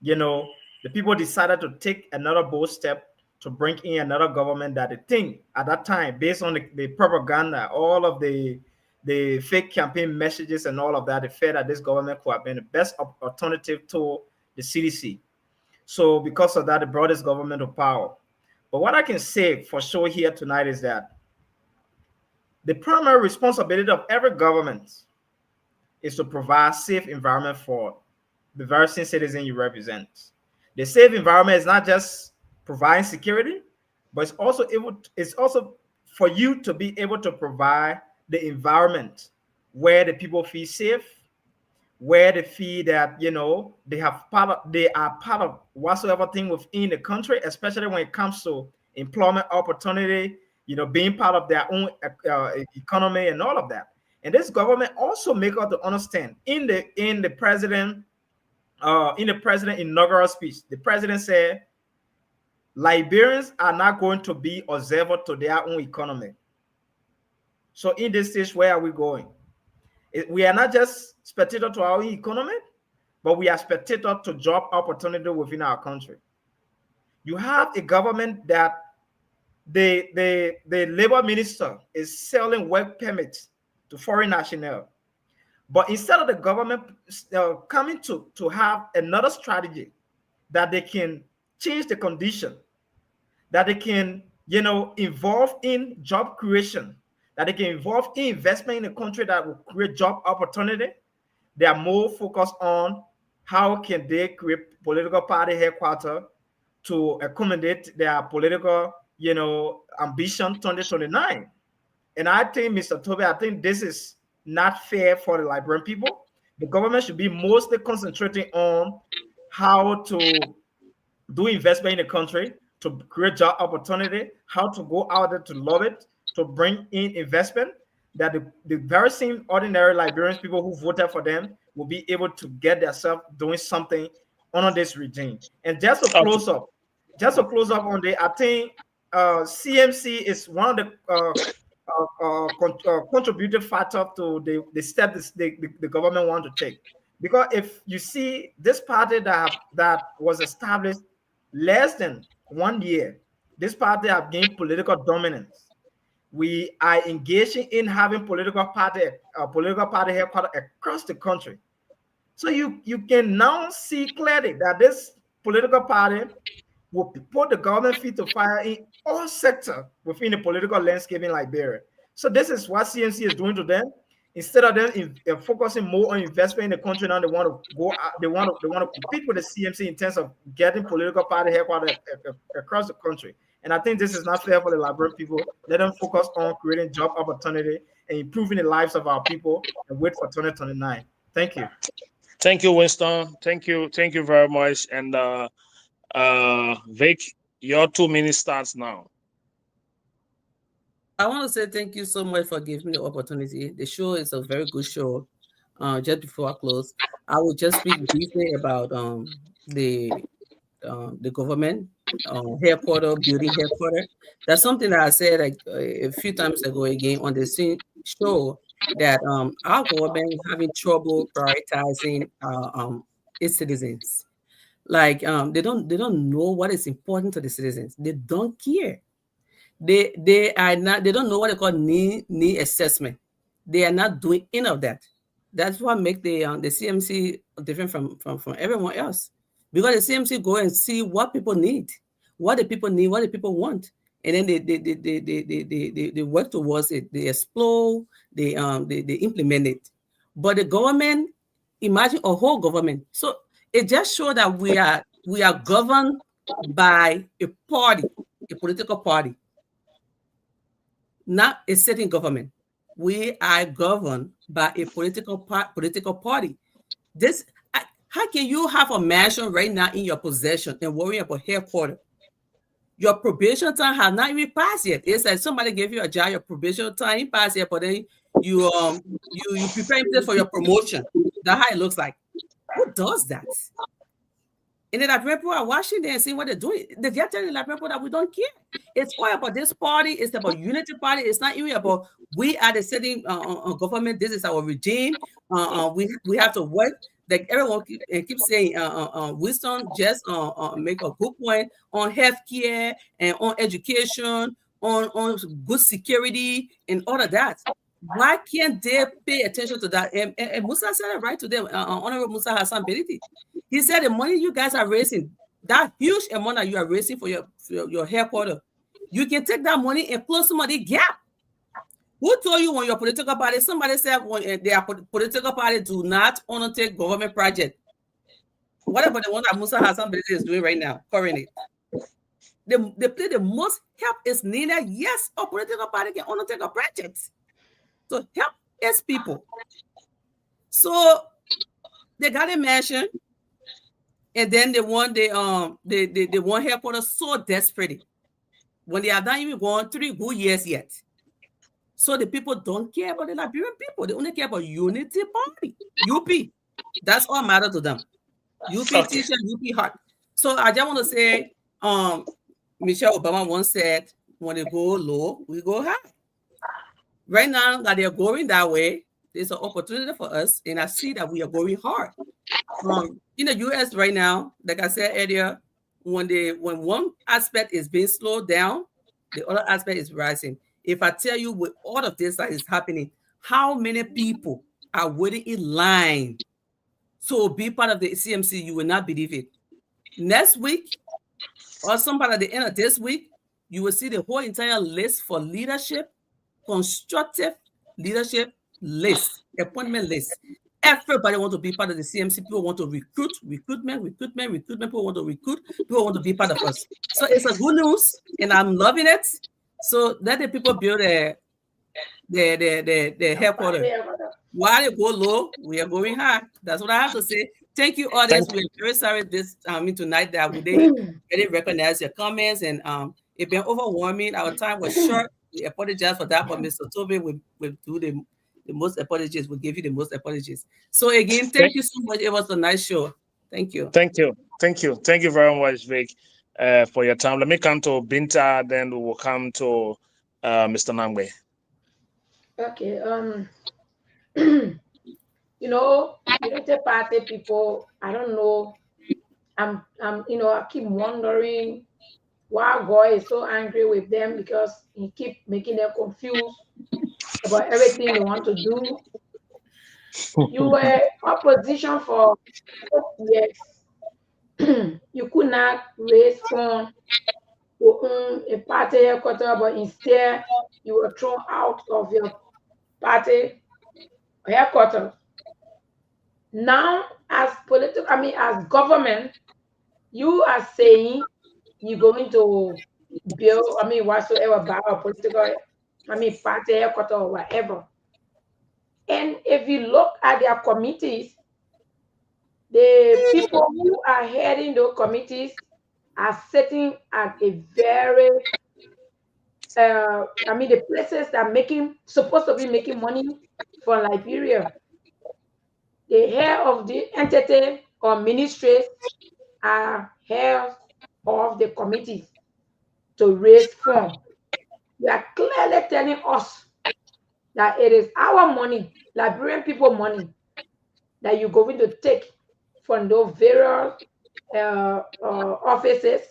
you know, the people decided to take another bold step to bring in another government that they think at that time, based on the propaganda, all of the fake campaign messages and all of that, they felt that this government could have been the best alternative to the CDC. So because of that, they brought this government to power. But what I can say for sure here tonight is that the primary responsibility of every government is to provide safe environment for the very same citizen you represent. The safe environment is not just providing security, but it's also for you to be able to provide the environment where the people feel safe, where they feel that they are part of whatsoever thing within the country, especially when it comes to employment opportunity, being part of their own economy and all of that. And this government also make us to understand in the president inaugural speech, the president said Liberians are not going to be observer to their own economy. So in this stage, where are we going? We are not just spectator to our own economy, but we are spectator to job opportunity within our country. You have a government that the labor minister is selling work permits to foreign nationals. But instead of the government coming to have another strategy that they can change the condition, that they can, involve in job creation, that they can involve in investment in a country that will create job opportunity, they are more focused on how can they create political party headquarters to accommodate their political, ambition 2029. And I think, Mr. Toby, I think this is not fair for the Liberian people. The government should be mostly concentrating on how to do investment in the country, to create job opportunity, how to go out there to love it, to bring in investment, that the very same ordinary Liberians, people who voted for them, will be able to get themselves doing something under this regime. And just to close up on the, I think CMC is one of the contributing factor to the steps the government want to take. Because if you see this party that was established less than 1 year, this party have gained political dominance. We are engaging in having political party headquarters across the country. So you can now see clearly that this political party will put the government feet to fire in all sectors within the political landscape in Liberia. So this is what CNC is doing to them. Instead of them focusing more on investment in the country, now they want to go out, they want to compete with the CMC in terms of getting political party headquarters across the country. And I think this is not fair for the Liberian people. Let them focus on creating job opportunity and improving the lives of our people and wait for 2029. Thank you. Thank you, Winston. Thank you very much. And Vic, your 2 minutes starts now. I want to say thank you so much for giving me the opportunity. The show is a very good show. Just before I close, I will just speak briefly about the government headquarters, building headquarters. That's something that I said like a few times ago again on the show, that our government is having trouble prioritizing its citizens. Like they don't know what is important to the citizens. They don't care. They don't know what they call need assessment. They are not doing any of that. That's what make the CMC different from everyone else, because the CMC go and see what people need, what the people want, and then they work towards it. They explore, they implement it. But the government, imagine a whole government. So it just shows that we are governed by a party, a political party, not a sitting government. We are governed by a political party. How can you have a mansion right now in your possession and worry about headquarters? Your probation time has not even passed yet. It's like somebody gave you a job, your probation time passed yet, but then you prepare for your promotion. That's how it looks like. Who does that? And then people are watching there and seeing what they're doing. They're telling people that we don't care. It's all about this party. It's about unity party. It's not even about we are the sitting government. This is our regime. We have to work. Like everyone keeps saying, Winston just make a good point on healthcare and on education, on good security and all of that. Why can't they pay attention to that? And Musa said it right to them. Honorable Musa Hassan Beliti. He said the money you guys are raising, that huge amount that you are raising for your headquarters, you can take that money and close some of the gap. Who told you when your political party, somebody said when their political party do not undertake government project? What about the one that Musa Hassan Beliti is doing right now, currently? They play the most help is needed. Yes, a political party can undertake a project. So help is people. So they got a mansion, and then they want headquarters so desperately when they are not even going 3 good years yet. So the people don't care about the Liberian people. They only care about unity party. UP. That's all matter to them. UP teacher, UP heart. So I just want to say, Michelle Obama once said, when they go low, we go high. Right now that they're going that way, there's an opportunity for us, and I see that we are going hard. In the U.S. right now, like I said earlier, when one aspect is being slowed down, the other aspect is rising. If I tell you with all of this that is happening, how many people are waiting in line to be part of the CMC, you will not believe it. Next week, or sometime at the end of this week, you will see the whole entire list for leadership, constructive leadership list, appointment list. Everybody want to be part of the CMC. People want to recruitment. People want to recruit. People want to be part of us. So it's a good news, and I'm loving it. So let the people build their headquarters. While they go low, we are going high. That's what I have to say. Thank you, audience. We're very sorry tonight that we didn't recognize your comments, and it's been overwhelming. Our time was short. We apologize for that, but Mr. Toby will do the most apologies. We'll give you the most apologies. So again, thank you so much. It was a nice show. Thank you. Thank you very much, Vic, for your time. Let me come to Binta, then we will come to Mr. Nangwe. Okay. Unity Party people, I don't know. I keep wondering why God is so angry with them, because he keep making them confused about everything they want to do. You were opposition for 8 years. You could not raise funds to own a party headquarters, but instead you were thrown out of your party headquarters. Now, as government, you are saying you're going to build, whatsoever, buy a political, party headquarters or whatever. And if you look at their committees, the people who are heading those committees are sitting at a very, the places that are supposed to be making money for Liberia. The head of the entity or ministries are head of the committees to raise funds. They are clearly telling us that it is our money, Liberian people money, that you're going to take from those various offices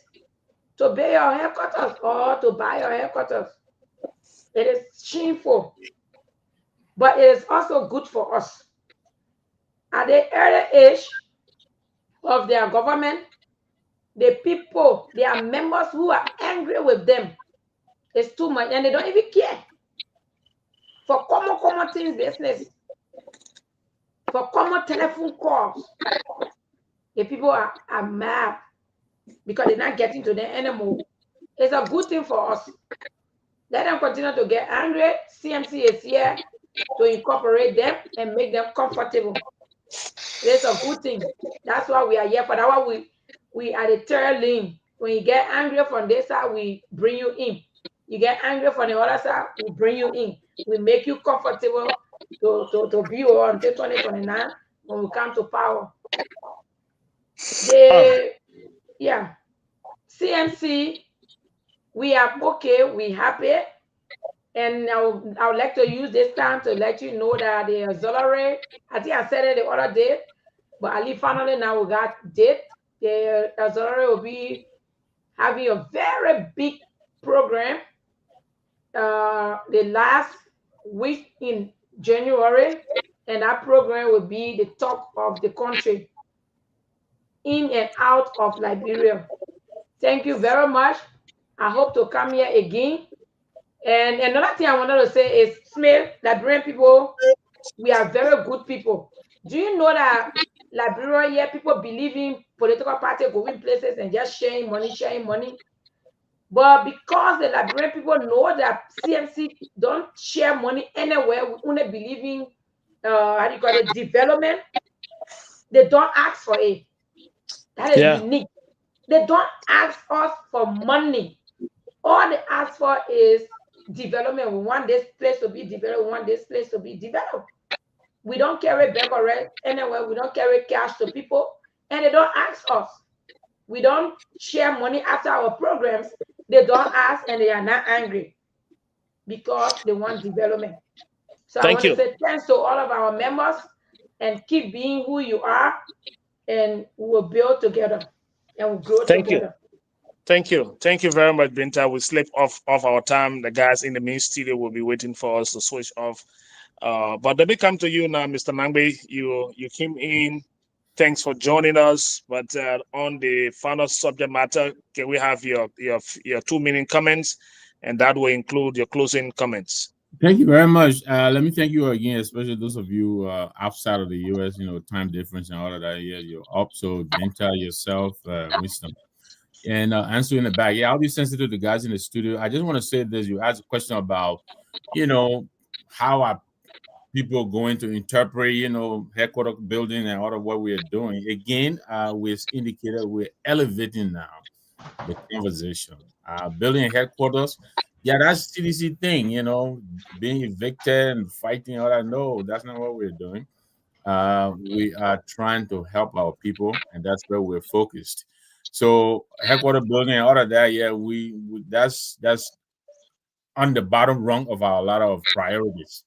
to pay your headquarters or to buy your headquarters. It is shameful, but it is also good for us. At the early age of their government, the people, their members who are angry with them, it's too much, and they don't even care. For common things, business, for common telephone calls, the people are mad because they're not getting to them anymore. It's a good thing for us. Let them continue to get angry. CMC is here to incorporate them and make them comfortable. It's a good thing. That's why we are here. For that, we are the third lane When you get angry from this side, we bring you in. You get angry from the other side, we bring you in. We make you comfortable to be on until 2029 when we come to power. Yeah, CMC, we are okay, we happy. And I would like to use this time to let you know that the auxiliary, I think I said it the other day, but at least finally now we got date. The auxiliary will be having a very big program the last week in January, and that program will be the top of the country, in and out of Liberia. Thank you very much. I hope to come here again. And another thing I wanted to say is, Smith, Liberian people, we are very good people. Do you know that Liberia here, people believe in political party going places and just sharing money? But because the Liberian people know that CMC don't share money anywhere, we only believe in, how do you call it, development, they don't ask for it. That is unique. They don't ask us for money. All they ask for is development. We want this place to be developed. We want this place to be developed. We don't carry beverage anywhere. We don't carry cash to people, and they don't ask us. We don't share money after our programs. They don't ask, and they are not angry because they want development. So I want to say thanks to all of our members, and keep being who you are, and we'll build together and we'll grow together. Thank you very much, Binta. We slip off our time. The guys in the main studio will be waiting for us to switch off. But let me come to you now, Mr. Nangbe. You came in. Thanks for joining us. But on the final subject matter, can we have your 2-minute comments, and that will include your closing comments. Thank you very much. Let me thank you again, especially those of you outside of the U.S. Time difference and all of that. Yeah, you're up. So Binta, yourself, Wisdom. And answering the back, I'll be sensitive to guys in the studio. I just want to say this: you asked a question about, how are people going to interpret, headquarters building and all of what we are doing. Again, we indicated we're elevating now the conversation. Building headquarters, that's CDC thing, being evicted and fighting all that. No, that's not what we're doing. We are trying to help our people, and that's where we're focused. So headquarters building and all of that, we that's on the bottom rung of a lot of priorities.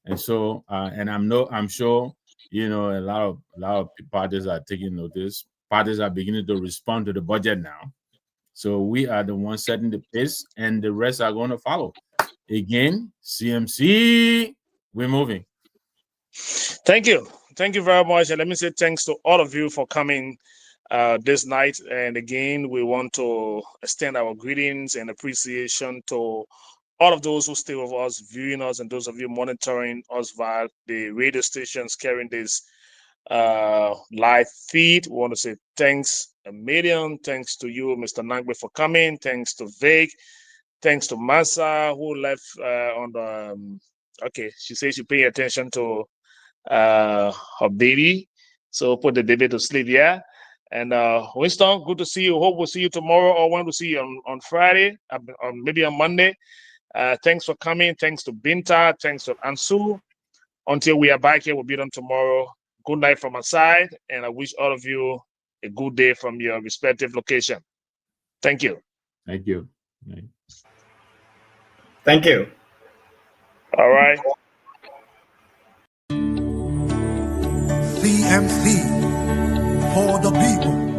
And so, and I'm sure, a lot of parties are taking notice. Parties are beginning to respond to the budget now. So we are the ones setting the pace, and the rest are going to follow. Again, CMC, we're moving. Thank you very much, and let me say thanks to all of you for coming this night. And again, we want to extend our greetings and appreciation to all of those who stay with us, viewing us, and those of you monitoring us via the radio stations carrying this live feed. We want to say thanks a million. Thanks to you, Mr. Nangbe, for coming. Thanks to Vic. Thanks to Masa, who left on the. Okay, she says she pay attention to her baby, so put the baby to sleep. Yeah. And Winston, good to see you. Hope we'll see you tomorrow, or when we'll see you on Friday, or maybe on Monday. Thanks for coming. Thanks to Binta. Thanks to Ansu. Until we are back here, we'll be on tomorrow. Good night from our side, and I wish all of you a good day from your respective location. Thank you. Thank you. Thank you. All right. CMC for the people.